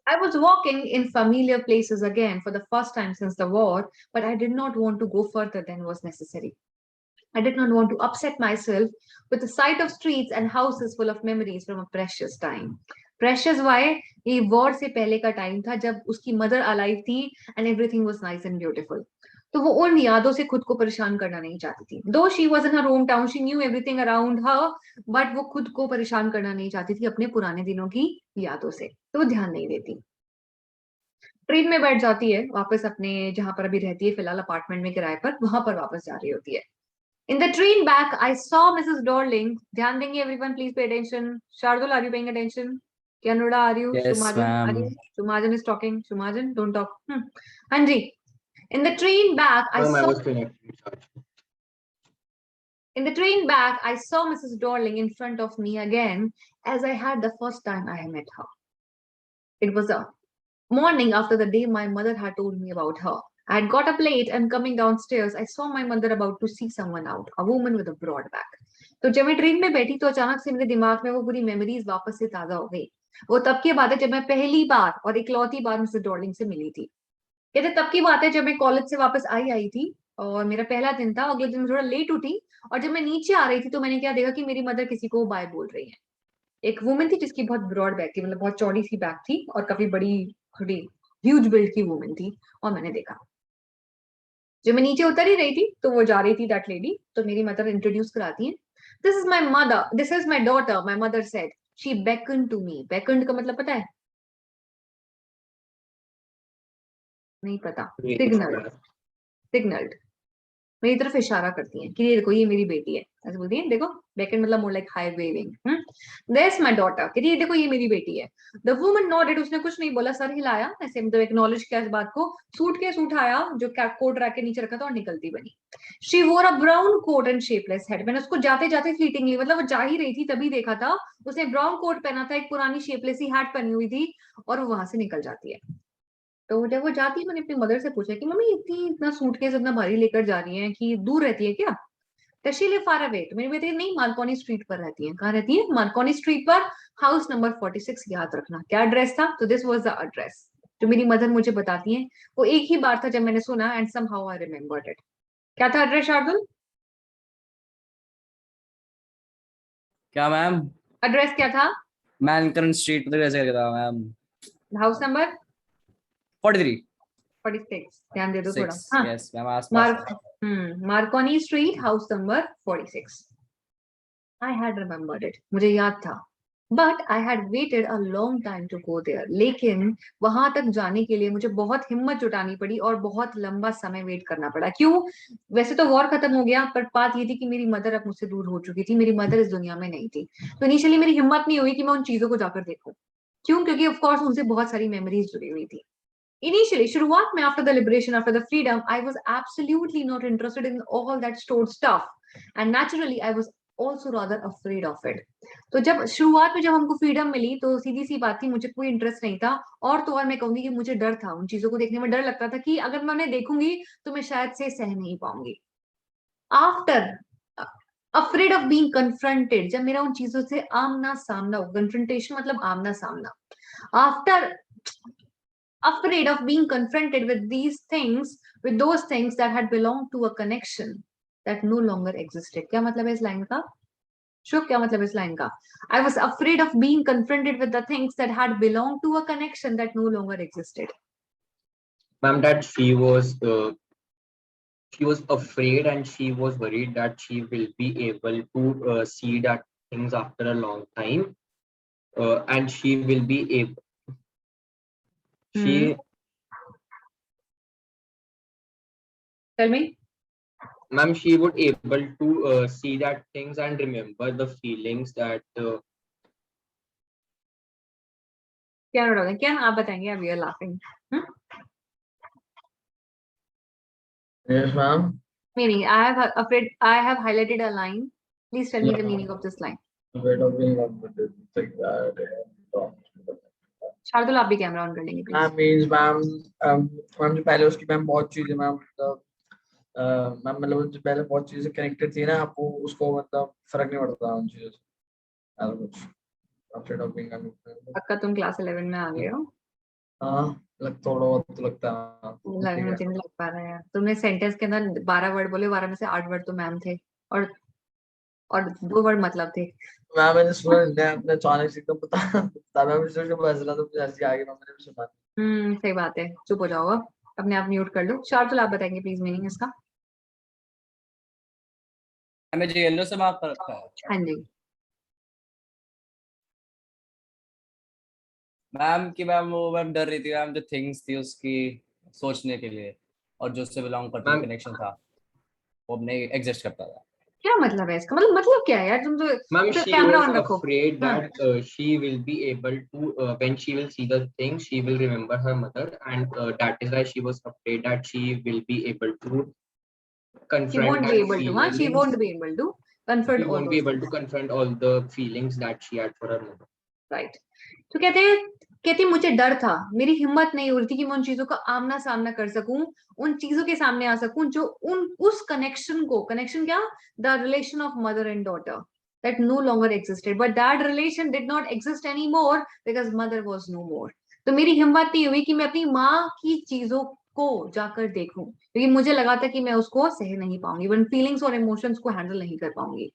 S1: I was walking in familiar places again for the first time since the war, but I did not want to go further than was necessary. I did not want to upset myself with the sight of streets and houses full of memories from a precious time. Precious why? ये war से पहले का time था जब उसकी mother alive थी and everything was nice and beautiful. तो वो उन यादों से खुद को परेशान करना नहीं चाहती थी। दो she was in her home town, she knew everything around her, but वो खुद को परेशान करना नहीं चाहती थी अपने पुराने दिनों की यादों से, तो वो ध्यान नहीं देती। ट्रेन में बैठ जाती है, वापस अपने जहां पर अभी रहती है फिलहाल अपार्टमेंट में किराए पर, वहां पर वापस जा रही होती है। In the train back, I saw Mrs. Dorling. ध्यान देंगे everyone, please pay attention. Shardul, are you paying attention? Kianuda, are you?
S4: Yes
S1: Shumajan, are
S4: ma'am.
S1: you? Shumajan is talking. Shumajan, don't talk. हाँ जी, In the train back, I
S2: Ma'am, I
S1: saw
S2: was connected. Charge.
S1: in the train back, I saw Mrs. Dorling in front of me again, as I had the first time I met her. It was a morning after the day my mother had told me about her. I had got up late and coming downstairs, I saw my mother about to see someone out, a woman with a broad back. तो जब मैं train में बैठी तो अचानक से मेरे दिमाग में वो पूरी मेमोरीज वापस से ताजा हो गई. वो तब की बात है जब मैं पहली बार और इकलौती बार मिसेस डॉर्लिंग से मिली थी. कहते तब की बात है जब मैं कॉलेज से वापस आई थी और मेरा पहला दिन था. अगले दिन थोड़ा लेट उठी और जब मैं नीचे आ रही थी तो मैंने क्या देखा कि मेरी मदर किसी को बाय बोल रही है. एक वुमन थी जिसकी बहुत ब्रॉड बैक थी, मतलब बहुत चौड़ी सी बैक थी और काफी बड़ी थोड़ी ह्यूज बिल्ड की वुमन थी. और मैंने देखा जब मैं नीचे उतर ही रही थी तो वो जा रही थी दैट लेडी. तो मेरी मदर इंट्रोड्यूस कराती है. This is my mother, this is my daughter, my mother said. She beckoned to me. beckoned का मतलब पता है? नहीं पता.
S2: Wait,
S1: signal. सिग्नल्ड. मेरी तरफ इशारा करती हैं कि ये देखो ये मेरी बेटी है. ऐसे बोलती है देखो. बेकन मतलब more like high waving. This my daughter. कि ये देखो ये मेरी बेटी है. The woman nodded. उसने कुछ नहीं बोला, सर हिलाया ऐसे, मतलब एक्नॉलेज किया इस बात को. सूटकेस उठाया जो कोट रैक के नीचे रखा था और निकलती बनी. She wore a brown coat and shapeless head. मैंने उसको जाते जाते फ्लीटिंगली, मतलब वो जा ही रही थी तभी देखा था. उसने ब्राउन कोट पहना था, एक पुरानी शेपलेस ही हैट पहनी हुई थी और वो वहां से निकल जाती है. तो जब वो जाती है मैंने अपनी मदर से पूछा कि मम्मी इतना सूटकेस इतना भारी लेकर जा रही है कि दूर रहती है क्या? She live far away. तो मेरी बेटी नहीं, मार्कोनी स्ट्रीट पर रहती है. कहाँ रहती है? मार्कोनी स्ट्रीट पर, हाउस नंबर 46. याद रखना क्या एड्रेस था. तो दिस वाज द एड्रेस जो मेरी मदर मुझे बताती है. वो एक ही बार था जब मैंने सुना and somehow I remembered it. क्या था एड्रेस शार्दुल?
S4: क्या मैम?
S1: एड्रेस क्या था?
S4: मैनकरन स्ट्रीट पे कैसे करता मैम?
S1: House number
S4: 43
S1: 46. ध्यान दे दो थोड़ा.
S4: 6.
S1: हाँ,
S4: यस मैम, आसपास है.
S1: Markovnikov street, house number 46. I had remembered it. मुझे याद था. But I had waited a long time to go there. लेकिन वहां तक जाने के लिए मुझे बहुत हिम्मत जुटानी पड़ी और बहुत लंबा समय वेट करना पड़ा. क्यों? वैसे तो वॉर खत्म हो गया पर बात ये थी कि मेरी मदर अब मुझसे दूर हो चुकी थी. मेरी मदर इस दुनिया में नहीं थी. तो इनिशियली मेरी हिम्मत नहीं हुई कि मैं उन चीजों को जाकर देखूं. क्यों? क्योंकि ऑफ कोर्स उनसे बहुत सारी मेमोरीज जुड़ी हुई थी. Initially, शुरुआत में after the liberation, after the freedom, I was absolutely not interested in all that stored stuff, and naturally, I was also rather afraid of it. तो जब शुरुआत में जब हमको फ्रीडम मिली तो सीधी सी बात थी, मुझे कोई इंटरेस्ट नहीं था. और तो और मैं कहूंगी कि मुझे डर था. उन चीजों को देखने में डर लगता था कि अगर मैं उन्हें देखूंगी तो मैं शायद से सह नहीं पाऊंगी. After afraid of being confronted, जब मेरा उन चीजों से आमना सामना हो. कन्फ्रंटेशन मतलब आमना सामना. After afraid of being confronted with these things, with those things that had belonged to a connection that no longer existed. क्या मतलब है इस लाइन का? शुभ, क्या मतलब है इस लाइन का? I was afraid of being confronted with the things that had belonged to a connection that no longer existed.
S2: Ma'am, that she was afraid and she was worried that she will be able to see that things after a long time, and she will be able. She.
S1: Tell me.
S2: Ma'am, she would able to see that things and remember the feelings that.
S1: क्या note होगा? क्या आप बताएंगे? अब you're laughing.
S3: Yes, ma'am.
S1: Meaning, I have highlighted a line. Please tell me the meaning of this line.
S3: Afraid of being confronted with things that
S1: Shardul आप भी camera on कर लेंगे प्लीज.
S3: That means मैम जो पहले उसकी ma'am बहुत चीजें ma'am मतलब मैम मतलब जो पहले बहुत चीजें कनेक्टेड थी ना, आपको उसको मतलब फर्क नहीं पड़ता उन चीजों से. ऐसा कुछ. Afraid of being confronted.
S1: पक्का तुम क्लास 11 में आ गए हो?
S3: हाँ, थोड़ा बहुत तो लगता है.
S1: मुझे नहीं लग पा रहा है यार. तुमने सेंटेंस के अंदर 12 वर्ड बोले, 12 में से 8 वर्ड तो मैम थे और 2 वर्ड मतलब थे.
S3: मैंने सुना नहीं, अपने अचानक से एकदम पता मैं सोच के बस रहा था, मुझे ऐसे आ गया, मैंने भी सुना.
S1: सही बात है. चुप हो जाओ, अपने आप म्यूट कर लो. शार्दुल आप बताएंगे प्लीज मीनिंग इसका.
S4: हमें जो येलो से मार्क कर रखा है.
S1: हाँ जी.
S4: मैम की मैम वो मैम डर रही थी मैम, जो थिंग्स थी उसकी सोचने के लिए और जो उससे बिलोंग करता
S2: Ma'am.
S4: कनेक्शन था वो अब नहीं एग्जिस्ट करता था.
S1: क्या मतलब है इसका? मतलब क्या है यार? तुम तो
S2: Ma'am,
S1: तो
S2: she
S1: कैमरा
S2: was
S1: ऑन रखो।
S2: afraid
S1: हाँ
S2: that she will be able to, when she will see the thing, she will remember her mother, and that is why she was afraid that she will be able to
S1: she
S2: confront
S1: won't be
S2: that
S1: able to, हाँ she
S2: feelings.
S1: won't be able to confront
S2: She
S1: all
S2: won't be
S1: those
S2: able
S1: things,
S2: to confront all the feelings that she had for her mother.
S1: right? तो कहते हैं मुझे डर था, मेरी हिम्मत नहीं हो रही थी कि मैं उन चीजों का आमना सामना कर सकूं, उन चीजों के सामने आ सकूं जो उस कनेक्शन क्या, the relation of mother and daughter that no longer existed, but that relation did not exist anymore because mother was no more. तो मेरी हिम्मत नहीं हुई कि मैं अपनी माँ की चीजों को जाकर देखूं, क्योंकि मुझे लगा था कि मैं उसको सह नहीं पाऊंगी, वन फीलिंग्स और इमोशंस को हैंडल नहीं कर पाऊंगी.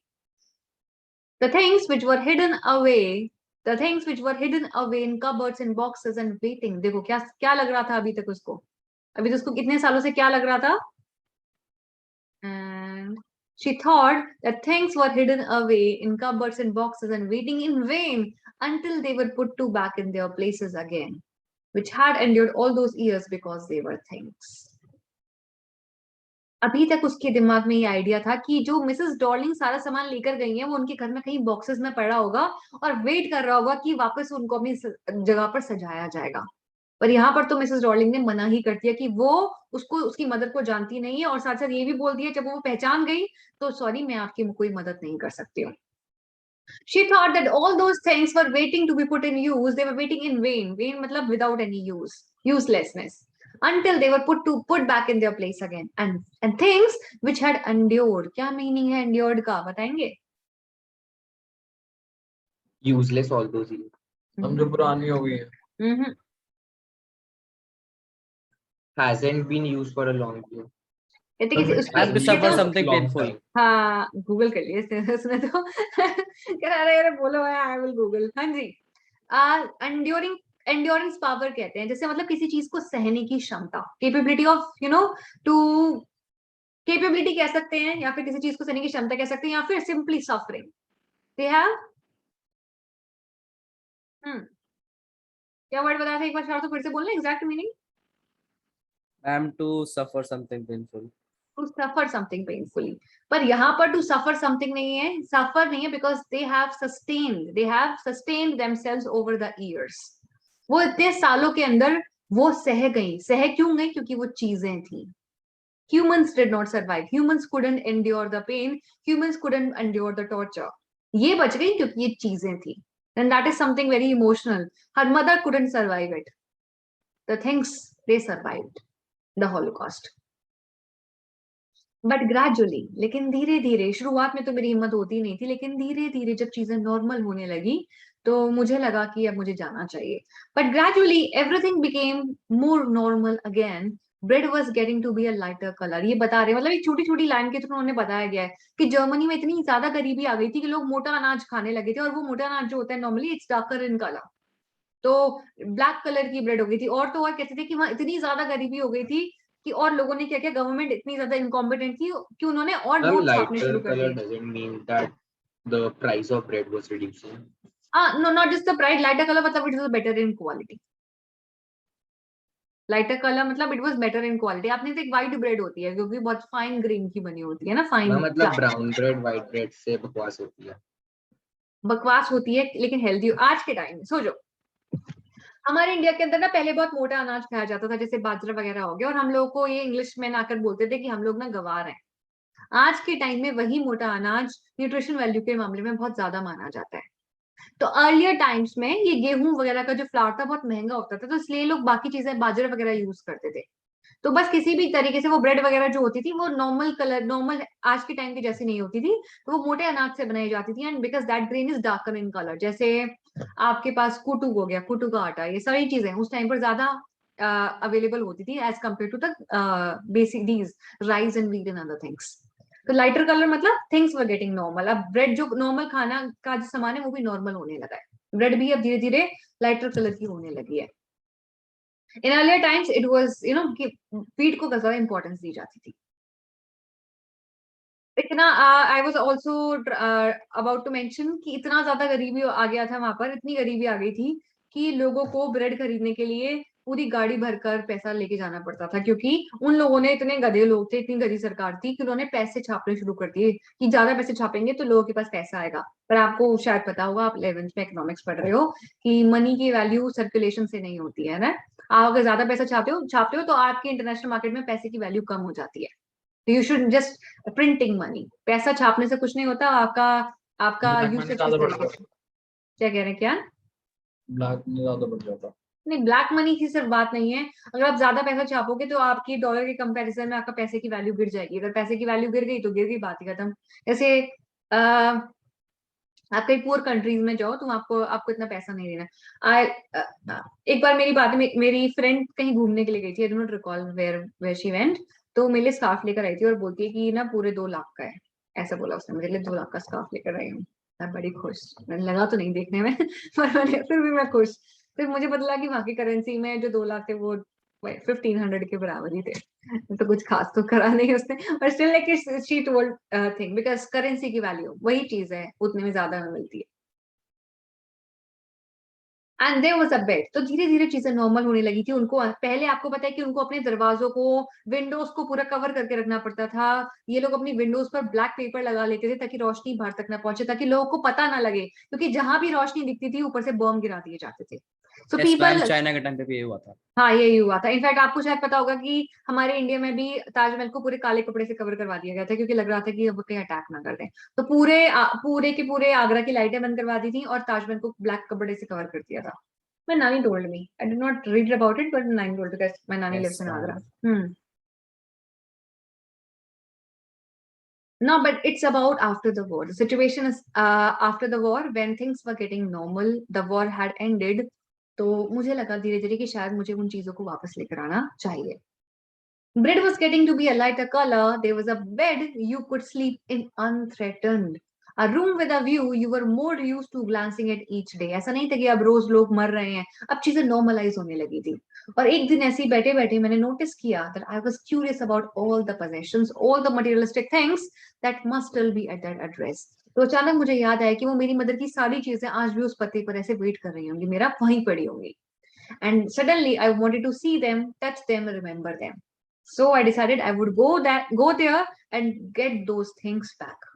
S1: The things which were hidden away, the things which were hidden away in cupboards and boxes and waiting. देखो क्या क्या लग रहा था अभी तक उसको, अभी तो उसको कितने सालों से क्या लग रहा था? And she thought that things were hidden away in cupboards and boxes and waiting in vain until they were put to back in their places again, which had endured all those years because they were things. अभी तक उसके दिमाग में ये idea था कि जो Mrs Darling सारा सामान लेकर गई है वो उनके घर में कहीं बॉक्सेस में पड़ा होगा और वेट कर रहा होगा कि वापस उनको अपनी जगह पर सजाया जाएगा. पर यहाँ पर तो मिसेस डॉर्लिंग ने मना ही कर दिया कि वो उसको उसकी मदद को जानती नहीं है, और साथ साथ ये भी बोल दिया जब वो पहचान गई तो सॉरी, मैं आपकी कोई मदद नहीं कर सकती हूँ. She thought that all those things were waiting to be put in use. They were waiting in vain. Vain matlab without any use, uselessness. Until they were put back in their place again. And things which had endured. क्या meaning है endured का? बताएंगे?
S2: Useless all those years.
S3: हम जो पुरानी हो गई है.
S2: Hasn't been used for a long year.
S1: कहते किसी उसकी
S4: Have to suffer
S1: कहते
S4: something
S2: long
S4: painful.
S2: time.
S1: हाँ गूगल कर लिए उसने तो कह रहा है बोलो है आई विल गूगल. हाँ जी. एंड्योरिंग एंड्योरेंस पावर कहते हैं, जैसे मतलब किसी चीज को सहने की क्षमता, केपेबिलिटी ऑफ टू केपेबिलिटी कह सकते हैं, या फिर किसी चीज को सहने की क्षमता कह सकते हैं, या फिर सिंपली सफरिंग. दे हैव क्या वर्ड बताया था एक बार, तो फिर से बोलना exact meaning.
S4: I'm to suffer something painful.
S1: To suffer something painfully. पर यहाँ पर टू सफर समथिंग नहीं है, सफर नहीं है, because they have sustained themselves over the years. वो इतने सालों के अंदर वो सह क्यों गई? क्योंकि वो चीजें थी. Humans did not survive. Humans couldn't endure the pain. Humans couldn't endure the torture. ये बच गई क्योंकि ये चीजें थी. And that is something very emotional. Her mother couldn't survive it. The things they survived the Holocaust. But gradually, लेकिन धीरे धीरे, शुरुआत में तो मेरी हिम्मत होती नहीं थी, लेकिन धीरे धीरे जब चीजें नॉर्मल होने लगी तो मुझे लगा कि अब मुझे जाना चाहिए. But gradually everything became more normal again. Bread was getting to be a lighter colour. ये बता रहे मतलब एक छोटी छोटी लाइन के थ्रू उन्होंने बताया गया है कि जर्मनी में इतनी ज्यादा गरीबी आ गई थी कि लोग मोटा अनाज खाने लगे थे, और वो मोटा अनाज जो होता है normally it's darker in colour, तो ब्लैक कलर की ब्रेड हो गई थी. और तो और कहते थे कि वहां इतनी ज्यादा गरीबी हो गई थी कि और लोगों ने क्या किया, गवर्नमेंट इतनी ज्यादा इनकॉम्पिटेंट थी कि उन्होंने और
S2: Ma'am,
S1: नोट छापने शुरू
S2: lighter
S1: कर
S2: color
S1: दिए.
S2: doesn't mean that the price of bread was reducing.
S1: No not just the price, lighter colour मतलब it was better in quality. Lighter colour मतलब it was better in quality. आपने तो एक white bread होती है जो कि बहुत फाइन ग्रेन की बनी होती है ना, फाइन.
S2: Ma'am, मतलब brown bread white bread से बकवास होती है.
S1: बकवास होती है लेकिन हेल्दी. आज के टाइम में सोचो, हमारे इंडिया के अंदर ना पहले बहुत मोटा अनाज खाया जाता था, जैसे बाजरा वगैरह हो गया, और हम लोग को ये इंग्लिश में आकर बोलते थे कि हम लोग ना गवार हैं. आज के टाइम में वही मोटा अनाज न्यूट्रिशन वैल्यू के मामले में बहुत ज्यादा माना जाता है. तो अर्लियर टाइम्स में ये गेहूं वगैरह का जो फ्लावर था बहुत महंगा होता था, तो इसलिए लोग बाकी चीजें बाजरा वगैरह यूज करते थे. तो बस किसी भी तरीके से वो ब्रेड वगैरह जो होती थी वो नॉर्मल कलर, नॉर्मल आज के टाइम की जैसी नहीं होती थी, तो वो मोटे अनाज से बनाई जाती थी. And because that grain is darker in colour. जैसे आपके पास कुटू हो गया, कुटू का आटा, ये सारी चीजें उस टाइम पर ज्यादा अवेलेबल होती थी as compare to the basic these rice and wheat and other things. तो लाइटर कलर मतलब थिंग्स वर गेटिंग नॉर्मल. अब ब्रेड जो नॉर्मल खाना का जो सामान है वो भी नॉर्मल होने लगा है. ब्रेड भी अब धीरे धीरे लाइटर कलर की होने लगी है. In earlier times, it was, कि wheat को ज्यादा importance दी जाती थी. इतना I was also about to mention कि इतना ज्यादा गरीबी आ गया था वहां पर, इतनी गरीबी आ गई थी कि लोगों को ब्रेड खरीदने के लिए पूरी गाड़ी भरकर पैसा लेके जाना पड़ता था, क्योंकि उन लोगों ने, इतने गधे लोग थे, इतनी गधी सरकार थी कि उन्होंने पैसे छापने शुरू कर दिए कि ज्यादा पैसे छापेंगे तो लोगों के पास पैसा आएगा। पर आपको शायद पता होगा, आप 11th में इकोनॉमिक्स पढ़ रहे हो, कि मनी की वैल्यू सर्कुलेशन से नहीं होती है ना। आप अगर ज्यादा पैसा छापते हो तो आपके इंटरनेशनल मार्केट में पैसे की वैल्यू कम हो जाती है। You should just printing money, पैसा छापने से कुछ नहीं होता, आपका आपका
S3: ब्लैक मनी
S1: यूसेज
S3: ज्यादा
S1: किस
S3: बढ़
S1: तरीके
S3: जाता,
S1: से। क्या कह रहे हैं, क्या?
S3: ब्लैक मनी ज्यादा बढ़ जाता।
S1: नहीं, ब्लैक मनी की सिर्फ बात नहीं है। अगर आप ज्यादा पैसा छापोगे तो आपकी डॉलर के कंपैरिजन में आपका पैसे की वैल्यू गिर जाएगी। अगर पैसे की वैल्यू गिर गई तो गिर गई, बात ही खत्म। जैसे आप कहीं पुअर कंट्रीज में जाओ तो आपको आपको इतना पैसा नहीं देना। एक बार मेरी बात में, मेरी फ्रेंड कहीं घूमने के लिए गई थी, I do not recall where she went. तो मेरे लिए स्कार्फ लेकर आई थी और बोलती है कि ना पूरे 2 लाख का है। ऐसा बोला उसने, मेरे लिए 2 लाख का स्कार्फ लेकर आई हूँ। मैं बड़ी खुश, मैंने लगा तो नहीं देखने में पर मैंने फिर भी मैं खुश। फिर मुझे पता लगा कि वहां की करेंसी में जो 2 लाख थे वो 1500 के बराबर ही थे। तो कुछ खास तो करा नहीं उसने, और still like she told thing, because currency की वैल्यू वही चीज है, उतने में ज्यादा में मिलती है। And there was a bed. तो धीरे धीरे चीजें नॉर्मल होने लगी थी उनको। पहले आपको पता है कि उनको अपने दरवाजों को, विंडोज को पूरा कवर करके रखना पड़ता था। ये लोग अपनी विंडोज पर ब्लैक पेपर लगा लेते थे ताकि रोशनी बाहर तक ना पहुंचे, ताकि लोगों को पता ना लगे, क्योंकि जहां भी रोशनी दिखती थी ऊपर से बॉम्ब गिरा दिए जाते थे। So
S4: yes ma'am,
S1: people,
S4: China के टाइम पे भी ये हुआ था।
S1: हाँ यही हुआ था। इनफैक्ट आपको शायद पता होगा कि हमारे इंडिया में भी ताजमहल को पूरे काले कपड़े से कवर करवा दिया गया था, क्योंकि लग रहा था कि अब कहीं अटैक ना कर दें। तो पूरे के पूरे आगरा की लाइटें बंद करवा दी थी और ताजमहल को ब्लैक कपड़े से कवर कर दिया था। My nanny told me. I did not read about it, but my nanny told, because my nanny lives
S4: yes
S1: in Agra.
S4: Ma'am.
S1: No, but it's about after the war. The situation is after the war, when things were getting normal, the war had ended. तो मुझे लगा धीरे धीरे कि शायद मुझे उन चीजों को वापस लेकर आना चाहिए. Bread was getting to be a lighter color. There was a bed you could sleep in unthreatened. A room with a view you were more used to glancing at each day. ऐसा नहीं था कि अब रोज लोग मर रहे हैं, अब चीजें नॉर्मलाइज होने लगी थी। और एक दिन ऐसे ही बैठे बैठे मैंने नोटिस किया that I was curious about all the possessions, all the materialistic things that must still be at that address. तो अचानक मुझे याद आया कि वो मेरी मदर की सारी चीजें आज भी उस पते पर ऐसे वेट कर रही होंगी, मेरा वहीं पड़ी होंगी। And suddenly I wanted to see them, touch them, remember them. So I decided I would go there and get those things back.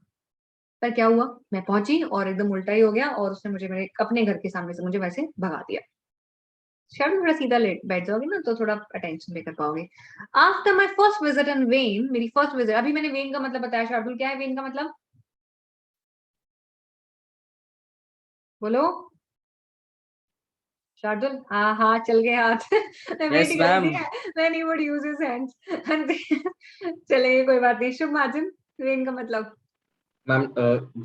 S1: पर क्या हुआ, मैं पहुंची और एकदम उल्टा ही हो गया, और उसने मुझे मेरे अपने घर के सामने से मुझे वैसे भगा दिया। शायद थोड़ा सीधा लेट बैठ जाओगे ना तो थोड़ा अटेंशन लेकर पाओगे। After my first visit in when, मेरी फर्स्ट विजिट, अभी मैंने वेन का मतलब बताया, शार्दुल क्या है वेन का मतलब? बोलो शार्दुल। हाँ हाँ चल गए हाथ मैं वेट
S4: यस
S1: कर रही
S4: मैम।
S1: थी, then he would use his hands. चलेंगे कोई बात नहीं। शुभ महाजन, वेन का मतलब?
S2: मैम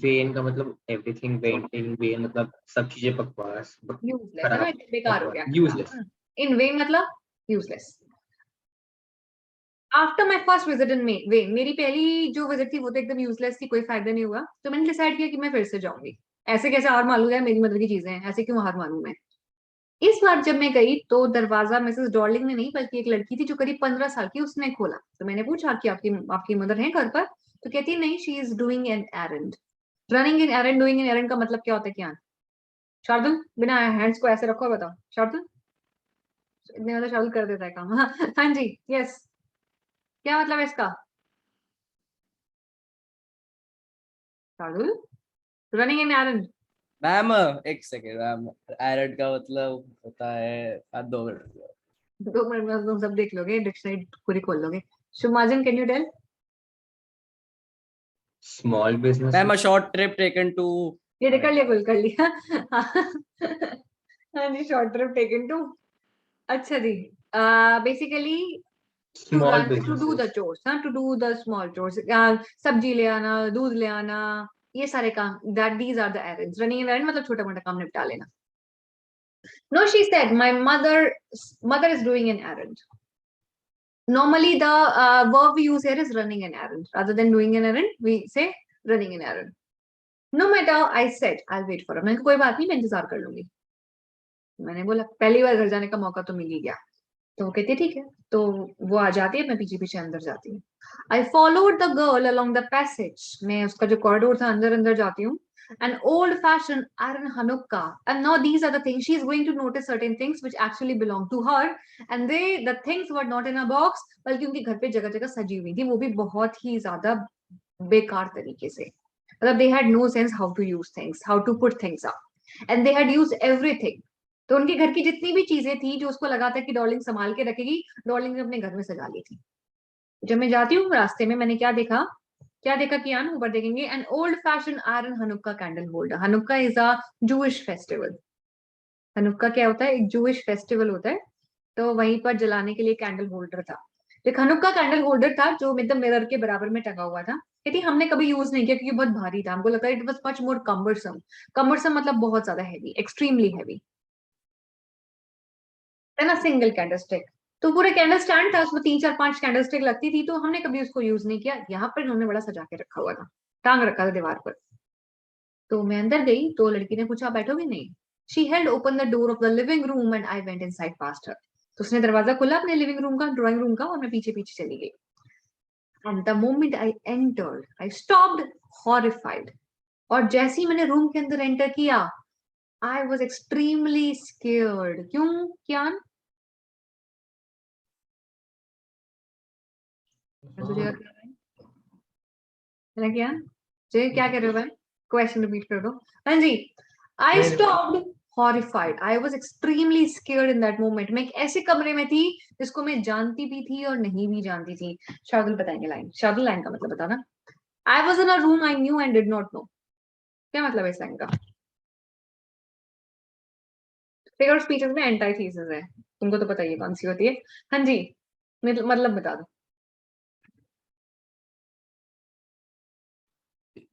S2: वेन का मतलब एवरीथिंग वेन इन वेन, मतलब सब चीजें बकवास,
S1: यूजलेस है ना,
S2: खराब,
S1: बेकार हो गया।
S2: यूजलेस।
S1: इन वेन मतलब useless. After my first visit in when, मेरी पहली जो विजिट थी वो तो एकदम यूजलेस थी, कोई फायदा नहीं हुआ। तो मैंने डिसाइड किया कि मैं फिर से जाऊंगी। ऐसे कैसे हार मान लूं यार, मेरी मदर की चीजें हैं, ऐसे क्यों हार मानूं मैं। इस बार जब मैं गई तो दरवाजा मिसेस डॉर्लिंग ने नहीं, बल्कि एक लड़की थी जो करीब 15 साल की, उसने खोला। तो मैंने पूछा कि आपकी आपकी मदर है घर पर? तो कहती नहीं, she is doing an errand. Running in errand, doing in errand का मतलब क्या होता है क्या? शार्दुल बिना हैंड्स को ऐसे रखो, बताओ शार्दुल। इतने मतलब शार्दुल कर देता है काम। हाँ हाँ जी, यस, क्या मतलब है इसका? Shardul, running in errand.
S4: Ma'am एक सेकेंड मैम, एरड का मतलब होता है 2 मिनट।
S1: 2 मिनट में तुम सब देख लोगे, डिक्शनरी पूरी खोल लोगे। Shubh Mahajan, can you tell?
S2: Small business.
S4: Ma'am, a short trip taken to.
S1: ये कर लिया, कुल कर लिया। हाँ जी, शॉर्ट ट्रिप टेकन टू। अच्छा जी, basically to
S2: small
S1: run, to do the
S2: businesses.
S1: Chores, हाँ, to do the small chores. सब्जी ले आना, दूध ले आना, ये सारे काम, that these are the errands. Running an errand मतलब छोटा मोटा काम निपटा लेना। No, she said my mother is doing an errand. Normally the verb we use here is running an errand. Rather than doing an errand, we say running an errand. No matter, I said I'll wait for her. मैंने कहा कोई बात नहीं, मैं इंतजार कर लूंगी। मैंने बोला पहली बार घर जाने का मौका तो मिल ही गया। तो वो कहती है ठीक है। तो वो आ जाती है, मैं पीछे पीछे अंदर जाती हूँ। I followed the girl along the passage. मैं उसका जो कॉरिडोर था अंदर अंदर जाती हूँ। an old-fashioned iron Hanukkah. And now these are the things she's going to notice certain things which actually belong to her, and the things were not in a box, बल्कि उनके घर पे जगह-जगह सजी हुई थी, वो भी बहुत ही ज्यादा बेकार तरीके से. मतलब they had no sense how to use things, how to put things up, and they had used everything. तो उनके घर की जितनी भी चीजें थी जो उसको लगा था कि डॉर्लिंग संभाल के रखेगी, डॉर्लिंग ने अपने घर में सजा ली थी. जब मैं जाती हूँ रास्ते में मैंने क्या देखा कियान ऊपर देखेंगे, an old fashion iron Hanukkah candle holder. Hanukkah is a Jewish festival. Hanukkah क्या होता है? एक जूइश फेस्टिवल होता है, तो वहीं पर जलाने के लिए कैंडल होल्डर था. एक हनुक्का कैंडल होल्डर था जो मतलब मिरर के बराबर में टंगा हुआ था. कहती हमने कभी यूज नहीं किया क्योंकि बहुत भारी था, हमको लगता है it was much more cumbersome. Cumbersome मतलब बहुत ज्यादा हैवी, एक्सट्रीमली हैवी. है ना, सिंगल कैंडल स्टिक. तो पूरे कैंडल स्टैंड था, उसमें 3 4 5 कैंडल स्टिक लगती थी, तो हमने कभी उसको यूज नहीं किया. यहाँ पर इन्होंने बड़ा सजा के रखा हुआ था, टांग रखा था दीवार पर. तो मैं अंदर गई तो लड़की ने पूछा बैठोगे? नहीं. She held open the door of the living room and I went inside past her. तो उसने दरवाजा खोला अपने लिविंग रूम का, ड्राइंग रूम का, और मैं पीछे पीछे चली गई. And the moment I entered I stopped horrified. और जैसे ही मैंने रूम के अंदर एंटर किया, आई वाज एक्सट्रीमली स्केयर्ड. क्यों कियान? क्या जय क्या कह रहे हो भाई? क्वेश्चन रिपीट कर दो. हाँ जी. I stopped horrified. I was extremely scared in that moment. मैं एक ऐसे कमरे में थी जिसको मैं जानती भी थी और नहीं भी जानती थी. शार्दुल बताएंगे लाइन. शार्दुल लाइन का मतलब बताना. I was in a room I knew and did not know. क्या मतलब है इस लाइन का? फिगर स्पीचेस में एंटाइथीसिस है, तुमको तो पता ही है कौन सी होती है. हाँ जी, मतलब बता दो.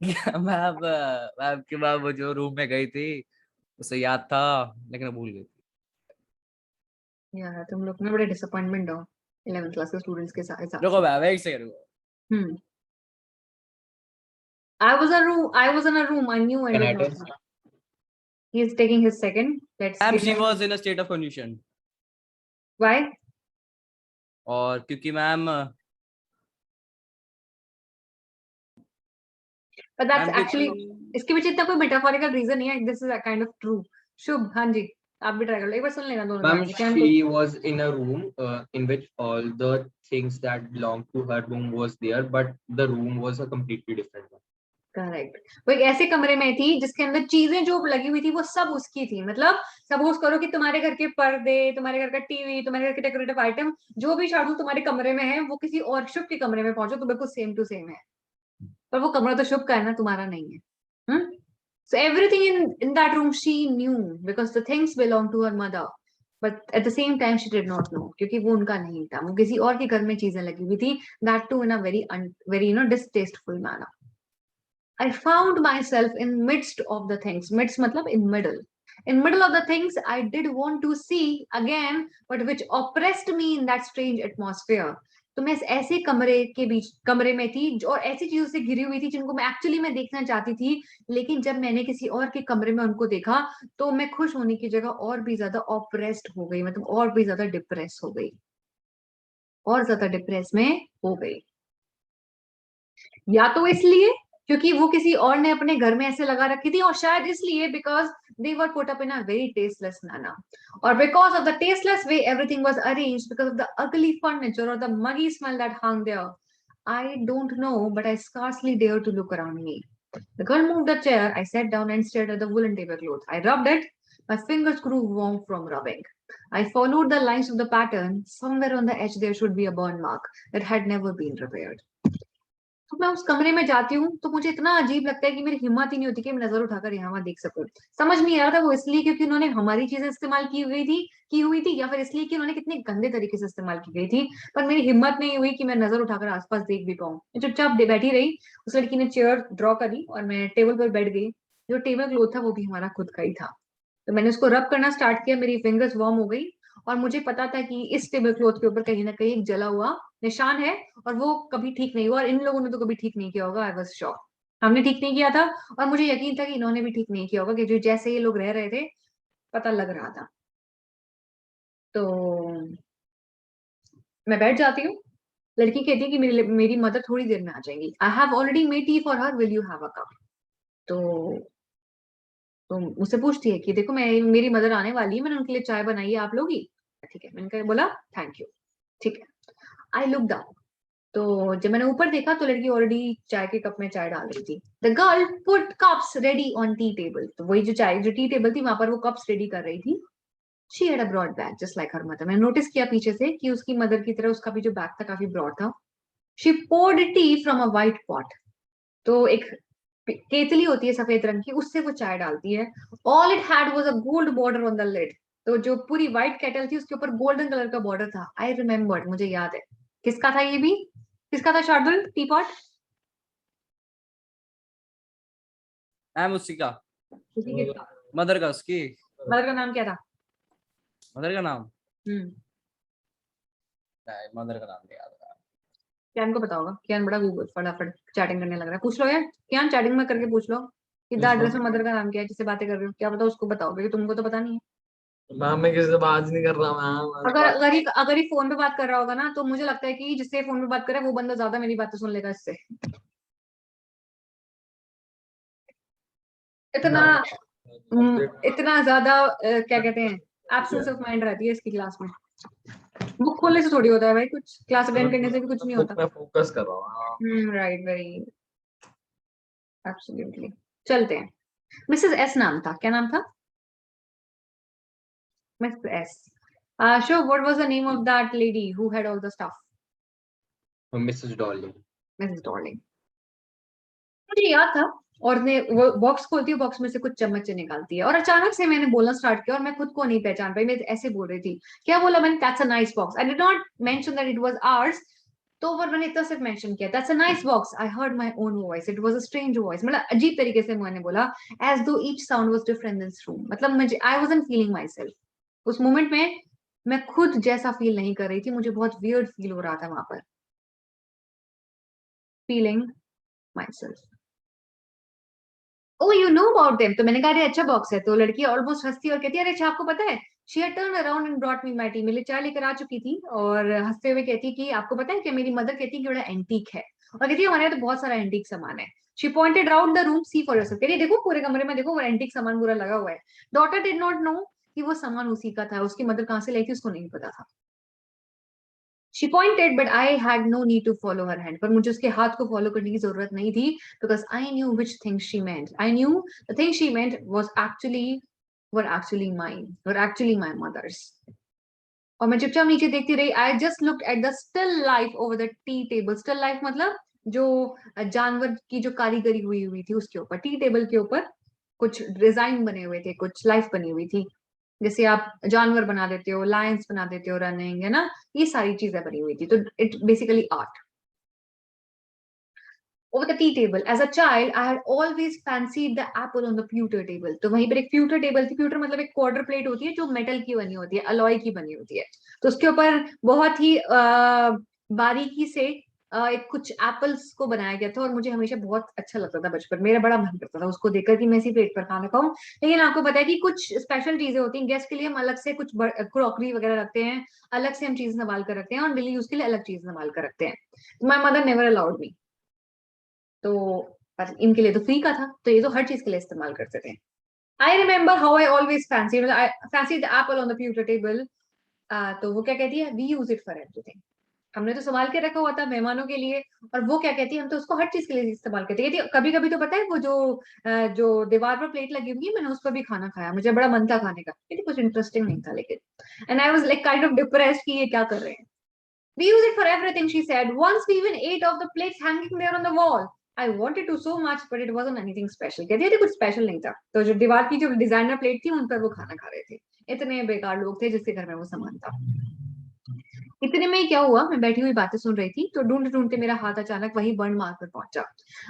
S4: मैम के बाद वो जो रूम में गई थी उसे याद था लेकिन वो भूल गई थी.
S1: यार तुम लोग में बड़े डिसअपॉइंटमेंट हो 11th क्लास के स्टूडेंट्स के साथ.
S4: रुको मैम एक सेकंड रुको.
S1: I was in a room I knew and
S2: Can I
S1: did not
S2: tell?
S1: know. He is taking his second. Let's
S4: ma'am
S1: give
S4: she
S1: him.
S4: Was in a state of confusion.
S1: Why?
S4: और क्योंकि ma'am
S1: But that's
S4: ma'am
S1: actually इसके पीछे इतना कोई metaphorical reason नहीं है. This is a kind of true. शुभ, हाँ जी, आप भी ट्राई कर लो एक बार. सुन लेना दोनों
S2: Ma'am,
S1: बातें. क्या हमको
S2: she was in a room in which all the things that belonged to her room was there, but the room was a completely different one.
S1: Correct. वो एक ऐसे कमरे में थी जिसके अंदर चीजें जो लगी हुई थी वो सब उसकी थी. मतलब सपोज करो कि तुम्हारे घर के पर्दे, तुम्हारे घर का टीवी, तुम्हारे घर के डेकोरेटिव आइटम, जो भी शार्दुल तुम्हारे कमरे में है वो किसी और शुभ के कमरे में पहुंचो तो बिल्कुल सेम टू सेम है. पर वो कमरा तो शुभ का है ना, तुम्हारा नहीं है. So everything in that room she knew because the things belong to her mother, but at the same time she did not know क्योंकि वो उनका नहीं था, वो किसी और के घर में चीजें लगी हुई थी. That too in a very distasteful manner. I found myself in midst of the things. Midst matlab in middle. In middle of the things I did want to see again, but which oppressed me in that strange atmosphere. तो मैं ऐसे कमरे में थी और ऐसी चीजों से घिरी हुई थी जिनको मैं एक्चुअली में देखना चाहती थी, लेकिन जब मैंने किसी और के कमरे में उनको देखा तो मैं खुश होने की जगह और भी ज्यादा ऑप्रेस्ड हो गई. मतलब और भी ज्यादा डिप्रेस हो गई, और ज्यादा डिप्रेस में हो गई. या तो इसलिए क्योंकि वो किसी और ने अपने घर में ऐसे लगा रखी थी, और शायद इसलिए because they were put up in a very tasteless manner, or because of the tasteless way everything was arranged, because of the ugly furniture or the muggy smell that hung there. I don't know, but I scarcely dared to look around me. The girl moved the chair. I sat down and stared at the woolen tablecloth. I rubbed it. My fingers grew warm from rubbing. I followed the lines of the pattern. Somewhere on the edge there should be a burn mark that had never been repaired. तो मैं उस कमरे में जाती हूँ तो मुझे इतना अजीब लगता है कि मेरी हिम्मत ही नहीं होती कि मैं नजर उठाकर यहाँ वहां देख सकूं. समझ नहीं आ रहा था वो इसलिए क्योंकि उन्होंने हमारी चीजें इस्तेमाल की हुई थी, या फिर इसलिए कि उन्होंने कितने गंदे तरीके से इस्तेमाल की गई थी. पर मेरी हिम्मत नहीं हुई कि मैं नजर उठाकर आसपास देख भी पाऊँ. मैं चुपचाप बैठी रही. उस लड़की ने चेयर ड्रॉ करी और मैं टेबल पर बैठ गई. जो टेबल क्लॉथ था वो भी हमारा खुद का ही था. तो मैंने उसको रब करना स्टार्ट किया. मेरी फिंगर्स वार्म हो गई और मुझे पता था कि इस टेबल क्लॉथ के ऊपर कहीं ना कहीं एक जला हुआ निशान है, और वो कभी ठीक नहीं हुआ, और इन लोगों ने तो कभी ठीक नहीं किया होगा. आई वाज श्योर हमने ठीक नहीं किया था, और मुझे यकीन था कि इन्होंने भी ठीक नहीं किया होगा, कि जो जैसे ये लोग रह रहे थे पता लग रहा था. तो मैं बैठ जाती हूँ. लड़की कहती है कि मेरी मदर थोड़ी देर में आ जाएंगी. I have already made tea for her, will you have a cup? तो तो मुझसे पूछती है कि देखो मेरी मदर आने वाली है, मैंने उनके लिए चाय बनाई है, आप लोगी? ठीक है, मैंने बोला थैंक यू। ठीक है, आई लुक डाउन, तो जब मैंने ऊपर देखा तो लड़की ऑलरेडी चाय के कप में चाय डाल रही थी। The girl put cups ready on tea table, तो वही जो टी टेबल थी वहां पर वो कप्स रेडी कर रही थी। She had a broad bag just like her mother. मैंने नोटिस किया पीछे से कि उसकी मदर की तरह उसका भी जो बैग था काफी ब्रॉड था। She poured tea from a white pot, तो एक केतली होती है सफेद रंग की, उससे वो चाय डालती है। All it had was a gold border on the lid, तो जो पूरी व्हाइट केटल थी उसके ऊपर गोल्डन कलर का बॉर्डर था। आई रिमेम्बर्ड, मुझे याद है। किसका था ये भी? किसका था शार्दुल टी पॉट?
S4: मैम उसी का,
S1: किसी किसका?
S4: मदर का, उसकी
S1: मदर का नाम क्या था?
S4: मदर का नाम,
S1: हम्म
S4: मदर का नाम नहीं याद आ रहा।
S1: कियान को पता होगा, कियान बड़ा गूगल फटाफट चैटिंग करने लग रहा है। पूछ लो यार कियान, चैटिंग में करके पूछ लो कि द एड्रेस में मदर का नाम क्या है, जिससे बातें कर रहे हो, क्या पता उसको बताओ, क्योंकि तुमको तो पता नहीं है।
S3: मैम मैं किसी से बात नहीं कर रहा मैम,
S1: अगर ही फोन पे बात कर रहा होगा ना, तो मुझे लगता है कि जिससे फोन पे बात करे वो बंदा ज्यादा मेरी बातें सुन लेगा इससे। इतना इतना ज्यादा क्या कहते हैं, एब्सेंस ऑफ माइंड रहती है इसकी क्लास में। बुक खोलने से थोड़ी होता है भाई कुछ, क्लास अटेंड करने से भी कुछ नहीं होता।
S3: मैं फोकस कर रहा हूँ।
S1: Right, very absolutely. चलते हैं। मिसेस एस नाम था, क्या नाम था? Miss S. Show what was the name of that lady who had all the stuff?
S2: Mrs. Dolly.
S1: Mrs Darling. मुझे याद था, और ने वो बॉक्स खोलती है, बॉक्स में से कुछ चम्मच निकालती है, और अचानक से मैंने बोलना स्टार्ट किया और मैं खुद को नहीं पहचान पाई। मैं ऐसे बोल रही थी, क्या बोला मैंने? That's a nice box. I did not mention that it was hours, तो वो मैंने इतना सिर्फ मेंशन किया, that's a nice box. I heard my own voice, it was a strange voice, मतलब अजीब तरीके से मैंने बोला, एज दो each sound was different in this room. मतलब मुझे, I wasn't feeling my self उस मोमेंट में। मैं खुद जैसा फील नहीं कर रही थी, मुझे बहुत वियर्ड फील हो रहा था वहां पर, feeling myself. Oh you know about them, तो मैंने कहा अरे अच्छा बॉक्स है, तो लड़की ऑलमोस्ट हंसती और कहती है अरे अच्छा आपको पता है, she had turn around and brought me my T, मेरे चाय लेकर आ चुकी थी और हंसते हुए कहती कि आपको पता है कि मेरी मदर कहती कि बड़ा एंटीक है, और कहती है हमारे यहाँ तो बहुत सारा एंटीक सामान है। She pointed out the room, see for yourself, कहती है देखो पूरे कमरे में देखो, वो एंटीक सामान पूरा लगा हुआ है। डॉटर डिड नॉट नो कि वो सामान उसी का था, उसकी मदर कहाँ से लाई थी उसको नहीं पता था। She pointed, but I had no need to follow her hand. पर मुझे उसके हाथ को फॉलो करने की जरूरत नहीं थी, because I knew which things she meant. I knew the thing she meant were actually mine, were actually my mother's. और मैं चुपचाप नीचे देखती रही. I just looked at the still life over the tea table. Still life मतलब जो जानवर की जो कारीगरी हुई थी उसके ऊपर, टी टेबल के ऊपर कुछ डिजाइन बने हुए थे, कुछ लाइफ बनी हुई थी, जैसे आप जानवर बना देते हो, लायंस बना देते हो, रनिंग है ना, ये सारी चीजें बनी हुई थी, तो it basically art. Over the tea table, as a child, I had always fancied the apple on the pewter table. तो वहीं पर एक pewter table थी, pewter मतलब एक क्वार्टर प्लेट होती है जो मेटल की बनी होती है, अलॉय की बनी होती है, तो उसके ऊपर बहुत ही बारीकी से एक कुछ एप्पल्स को बनाया गया था, और मुझे हमेशा बहुत अच्छा लगता था बचपन, मेरा बड़ा मन करता था उसको देखकर कि मैं इसी प्लेट पर खाना खाऊं। लेकिन आपको पता है कि कुछ स्पेशल चीजें होती हैं, गेस्ट के लिए हम अलग से कुछ क्रॉकरी वगैरह रखते हैं, अलग से हम चीज संभाल कर रखते हैं, और डेली यूज के लिए अलग चीज संभाल कर रखते हैं। My mother never allowed me, तो पर इनके लिए तो फ्री का था, तो ये तो हर चीज के लिए इस्तेमाल करते थे। I remember how I always fancy the apple on the pewter table. तो वो क्या कहती है, we use it for everything, हमने तो संभाल के रखा हुआ था मेहमानों के लिए, और वो क्या कहती है, हम तो उसको हर चीज के लिए इस्तेमाल करते हैं। कभी कभी तो पता है वो जो दीवार पर प्लेट लगी हुई है, मैंने उस पर भी खाना खाया, मुझे बड़ा मन था खाने का, लेकिन कुछ इंटरेस्टिंग नहीं था, लेकिन and I was like kind of depressed कि ये क्या कर रहे हैं। We use it for everything, she said. Once we even ate off the plates hanging there on the wall. I wanted to so much, but it wasn't anything special. कहती थी कुछ special नहीं था, तो जो दीवार की जो डिजाइनर प्लेट थी उन पर वो खाना खा रहे थे। इतने बेकार लोग थे जिसके घर में वो सामान था। इतने में क्या हुआ, मैं बैठी हुई बातें सुन रही थी, तो ढूंढते ढूंढते मेरा हाथ अचानक वही बर्न मार्क पर पहुंचा।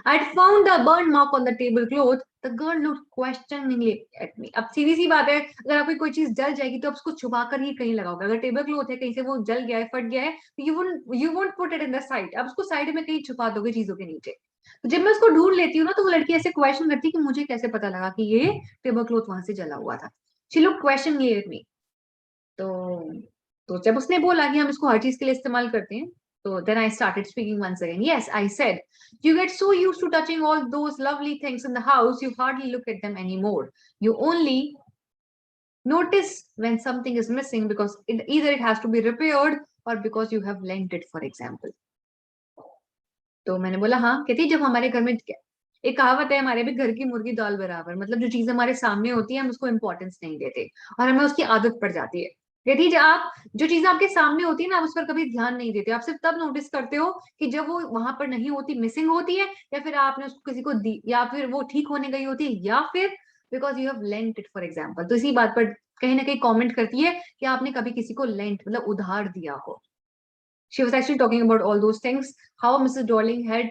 S1: I had found the burn mark on the tablecloth. The girl looked questioningly at me. अब सीधी सी बात है, अगर आपकी कोई चीज जल जाएगी तो आप उसको छुपा कर ही कहीं लगाओगे। अगर टेबल क्लॉथ है, कहीं से वो जल गया है, फट गया है, तो you won't put it in the side. आप उसको साइड में कहीं छुपा दोगे चीजों के नीचे। तो जब मैं उसको ढूंढ लेती हूँ ना, तो वो लड़की ऐसे क्वेश्चन करती है कि मुझे कैसे पता लगा कि ये टेबल क्लॉथ वहां से जला हुआ था। She looked questioningly at me. तो जब उसने बोला कि हम इसको हर चीज के लिए इस्तेमाल करते हैं, So then I started speaking once again. Yes, I said, you get so used to touching all those lovely things in the house, you hardly look at them anymore. You only notice when something is missing because either it has to be repaired or because you have lent it, for example. तो मैंने बोला हाँ। कहती जब हमारे घर में एक कहावत है हमारे भी, घर की मुर्गी दाल बराबर, मतलब जो चीज हमारे सामने होती है हम उसको इम्पोर्टेंस नहीं देते और हमें उसकी आदत पड़ जाती है। कहती जब आप जो चीजें आपके सामने होती है ना, आप उस पर कभी ध्यान नहीं देते, आप सिर्फ तब नोटिस करते हो कि जब वो वहां पर नहीं होती, मिसिंग होती है, या फिर आपने उसको किसी को दी, या फिर वो ठीक होने गई होती है, या फिर because you have lent it, for example. तो इसी बात पर कहीं ना कहीं कॉमेंट करती है कि आपने कभी किसी को लेंट मतलब उधार दिया हो। She was actually talking about all those things, how Mrs. Darling had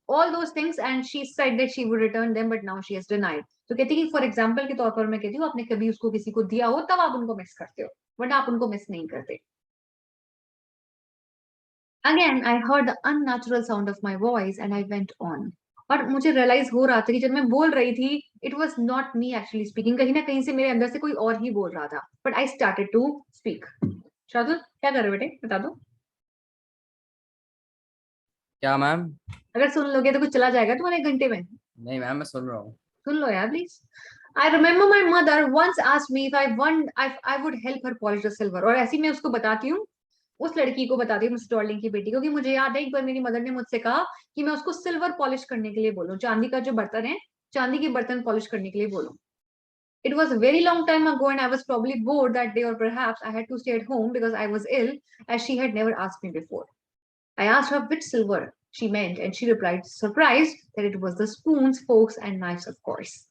S1: all those things and she said that she would return them, but now she has denied. तो कहती है कि फॉर एग्जाम्पल के तौर पर मैं कहती हूँ, आपने कभी उसको किसी को दिया हो तब आप उनको मिस करते हो, वरना आप उनको मिस नहीं करते। Again, I heard the unnatural sound of my voice and I went on. और मुझे रियलाइज हो रहा था कि जब मैं बोल रही थी, it was not me actually speaking, कहीं ना कहीं से मेरे अंदर से कोई और ही बोल रहा था, but I started to speak. Shardul क्या कर रहे हो बेटे, बता दो।
S4: क्या मैम?
S1: अगर सुन लोगे तो कुछ चला जाएगा तुम्हारे 1 घंटे में।
S4: नहीं मैम, मैं सुन रहा हूँ।
S1: सुन लो यार please. I remember my mother once asked me if I would help her polish the silver। और ऐसी मैं उसको बताती हूँ, उस लड़की को बताती हूँ, मिस डॉर्लिंग की बेटी को, कि मुझे याद है एक बार मेरी मदर ने मुझसे कहा कि मैं उसको सिल्वर पॉलिश करने के लिए बोलूं, चांदी का जो बर्तन है, चांदी के बर्तन पॉलिश करने के लिए बोलूं। It was a very long time ago and I was probably bored that day, or perhaps I had to stay at home because I was ill, as she had never asked me before. I asked her which silver she meant and she replied, surprised, that it was the spoons, forks and knives, of course.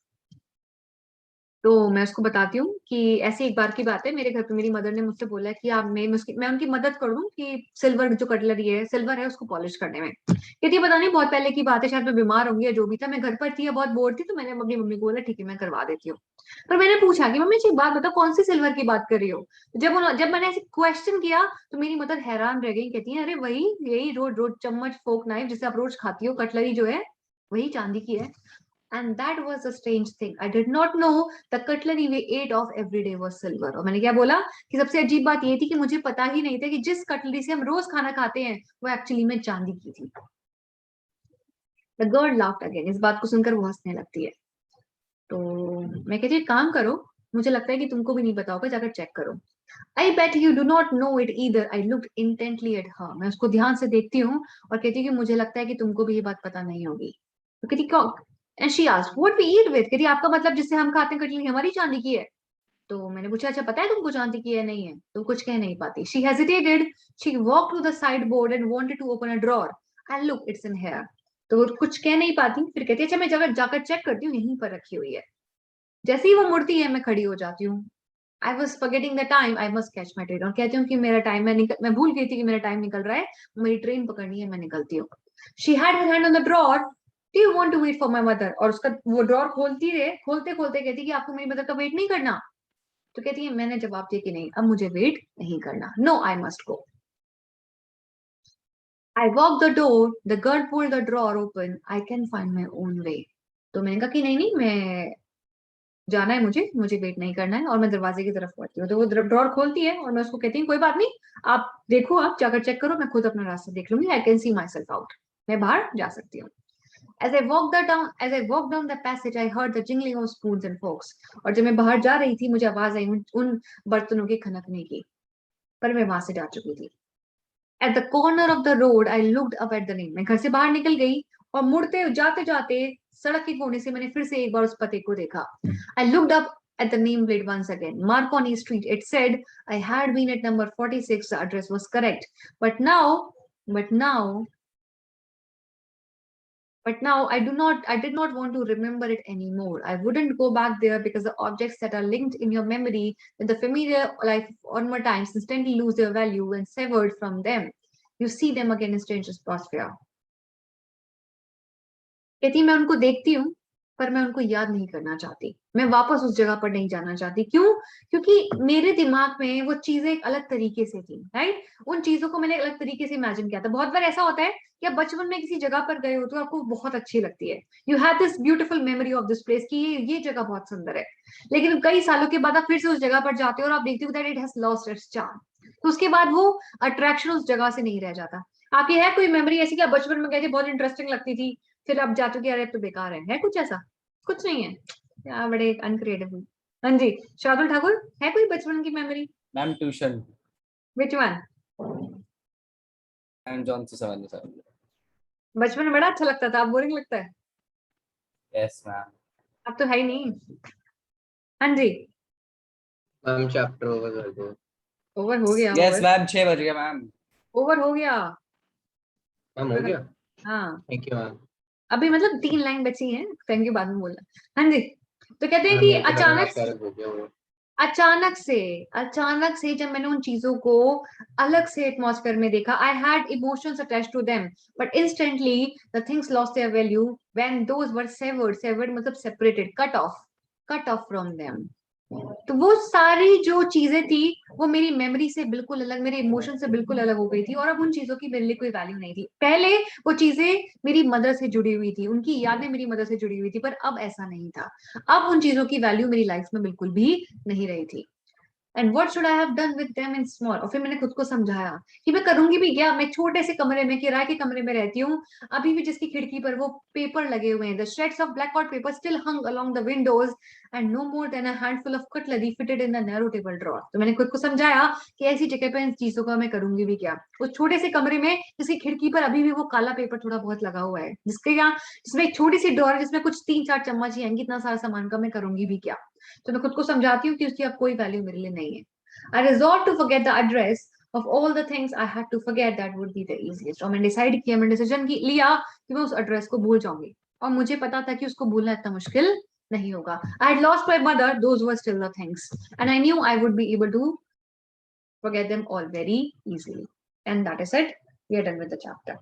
S1: तो मैं उसको बताती हूँ कि ऐसी एक बार की बात है, मेरे घर पे मेरी मदर ने मुझसे बोला कि आप मैं उनकी मदद कर दूं कि सिल्वर जो कटलरी है, सिल्वर है, उसको पॉलिश करने में। कहती पता नहीं बहुत पहले की बात है, शायद मैं बीमार होंगी या जो भी था, मैं घर पर थी या बहुत बोर थी, तो मैंने अपनी मम्मी को बोला ठीक है मैं करवा देती हूँ। पर मैंने पूछा कि मम्मी एक बात बताओ, कौन सी सिल्वर की बात कर रही हो? जब मैंने ऐसे क्वेश्चन किया तो मेरी मदर हैरान रह गई। कहती है अरे वही, यही रोज रोज चम्मच, फोक, नाइफ जिसे आप रोज खाती हो, कटलरी जो है वही चांदी की है। And that was a strange thing. I did not know the cutlery we ate of every day was silver. और मैंने क्या बोला कि सबसे अजीब बात ये थी कि मुझे पता ही नहीं था कि जिस कटलरी से हम रोज खाना खाते हैं वो एक्चुअली में चांदी की थी। The girl laughed again. इस बात को सुनकर वो हंसने लगती है। तो मैं कहती हूँ काम करो, मुझे लगता है कि तुमको भी नहीं पता होगा, जाकर चेक करो। I bet you do not know it either. I looked intently at her. मैं उसको ध्यान से देखती हूँ और कहती हूँ कि मुझे लगता है कि तुमको भी ये बात पता नहीं होगी। तो कहती क्यों? And she asked, what we eat with? कहती आपका मतलब जिससे हम खाते हैं कटलरी हमारी चांदी की है? तो मैंने पूछा अच्छा पता है तुमको चांदी की है नहीं है? तो कुछ कह नहीं पाती। She hesitated. She walked to the sideboard and wanted to open a drawer. And look, it's in here. तो कुछ कह नहीं पाती, फिर कहती अच्छा मैं जाकर चेक करती हूँ, यहीं पर रखी हुई है। जैसे ही वो मुड़ती है मैं खड़ी हो जाती हूँ। I was forgetting the time. I must catch my train. और कहती हूँ कि मेरा टाइम मैं भूल गई थी कि मेरा टाइम निकल रहा है, मेरी ट्रेन पकड़नी है, मैं निकलती हूँ। She had her hand on the drawer. Do you want to wait for my mother? और उसका वो ड्रॉर खोलते खोलते कहती कि आपको मेरी मदर का वेट नहीं करना? तो कहती है मैंने जवाब दिया कि नहीं, अब मुझे वेट नहीं करना। No, I must go. I walked the door. The girl pulled the drawer open. I can find my own way. तो मैंने कहा कि नहीं मैं जाना है, मुझे वेट नहीं करना है, और मैं दरवाजे की तरफ बढ़ती हूँ। तो वो ड्रॉर खोलती है और मैं उसको कहती हूँ कोई बात नहीं, आप देखो, आप जाकर चेक करो, मैं खुद अपना रास्ता देख लूंगी। I can see my self out, मैं बाहर जा सकती हूँ। As I walked down the passage, I heard the jingling of spoons and forks. और जब मैं बाहर जा रही थी मुझे आवाज आई उन बर्तनों के खनकने की, पर मैं वहां से जा चुकी थी। At the corner of the road, I looked up at the name. मैं घर से बाहर निकल गई और मुड़ते जाते जाते सड़क के कोने से मैंने फिर से एक बार उस पते को देखा। I looked up at the nameplate once again. Marconi Street. It said I had been at number 46. The address was correct. But now I did not want to remember it anymore. I wouldn't go back there because the objects that are linked in your memory with the familiar life of former times instantly lose their value when severed from them. You see them again in strange atmosphere. कहती मैं उनको देखती हूँ पर मैं उनको याद नहीं करना चाहती, मैं वापस उस जगह पर नहीं जाना चाहती। क्यों? क्योंकि मेरे दिमाग में वो चीजें एक अलग तरीके से थी, राइट? उन चीजों को मैंने अलग तरीके से इमेजिन किया था। बहुत बार ऐसा होता है कि आप बचपन में किसी जगह पर गए हो तो आपको बहुत अच्छी लगती है, you have this beautiful memory of this place कि ये जगह बहुत सुंदर है, लेकिन कई सालों के बाद आप फिर से उस जगह पर जाते हो और आप देखते हो that it has lost its charm. तो उसके बाद वो अट्रैक्शन उस जगह से नहीं रह जाता। आपकी है कोई मेमोरी ऐसी कि आप बचपन में गए थे, बहुत इंटरेस्टिंग लगती थी, फिर आप जा चुके, अरे अब तो बेकार है कुछ ऐसा? कुछ नहीं है यार, बड़े अनक्रिएटिव। हाँ जी, शार्दुल ठाकुर, है कोई बचपन की memory?
S4: Ma'am tuition,
S1: which one?
S4: Ma'am John से 77।
S1: बचपन में बड़ा अच्छा लगता था, अब बोरिंग लगता है?
S4: Yes ma'am.
S1: अब तो है ही नहीं। हाँ जी,
S2: मैम चैप्टर ओवर कर दो।
S1: ओवर हो गया,
S4: यस
S1: ओवर
S4: मैम 6 बज गया मैम।
S1: ओवर हो गया।
S2: मैम हो गया,
S1: हाँ,
S2: थैंक यू मैम।
S1: अभी मतलब 3 लाइन बची है, थैंक यू बाद में बोलना। हाँ जी, तो कहते हैं
S2: मैम
S1: कि
S2: मेरे को लगा आप कह रहे हो गया वो।
S1: अचानक से जब मैंने उन चीजों को अलग से एटमॉस्फेयर में देखा, I had emotions attached to them, but instantly the things lost their value when those were severed मतलब separated, cut off from them. तो वो सारी जो चीजें थी वो मेरी मेमोरी से बिल्कुल अलग, मेरे इमोशन से बिल्कुल अलग हो गई थी, और अब उन चीजों की मेरे लिए कोई वैल्यू नहीं थी। पहले वो चीजें मेरी मदर से जुड़ी हुई थी, उनकी यादें मेरी मदर से जुड़ी हुई थी, पर अब ऐसा नहीं था। अब उन चीजों की वैल्यू मेरी लाइफ में बिल्कुल भी नहीं रही थी। And what should I have done with them in small, और फिर मैंने खुद को समझाया कि मैं करूंगी भी क्या, मैं छोटे से कमरे में, किराए के कमरे में रहती हूँ, अभी भी जिसकी खिड़की पर वो पेपर लगे हुए हैं, the shreds of blackout paper still hung along the windows and no more than a handful of cutlery fitted in the narrow table drawer। तो मैंने खुद को समझाया कि ऐसी जगह पर इन चीजों का मैं करूंगी भी क्या, उस छोटे से कमरे में जिसकी खिड़की पर अभी भी वो काला पेपर थोड़ा बहुत लगा हुआ है, जिसके यहाँ, जिसमें एक छोटी सी ड्रॉर है जिसमें कुछ 3-4 चम्मच ही आएंगी, इतना सारा सामान का मैं करूंगी भी क्या। तो मैं खुद को समझाती हूँ कि उसकी अब कोई वैल्यू मेरे लिए नहीं है। I resolved to forget the address of all the things I had to forget, that would be the easiest। और मैंने डिसाइड किया, मैंने डिसीजन लिया कि मैं उस एड्रेस को भूल जाऊंगी, और मुझे पता था कि उसको भूलना इतना मुश्किल नहीं होगा। I had lost my mother, those were still the things, and I knew I would be able to forget them all very easily। And that is it. We are done with the chapter.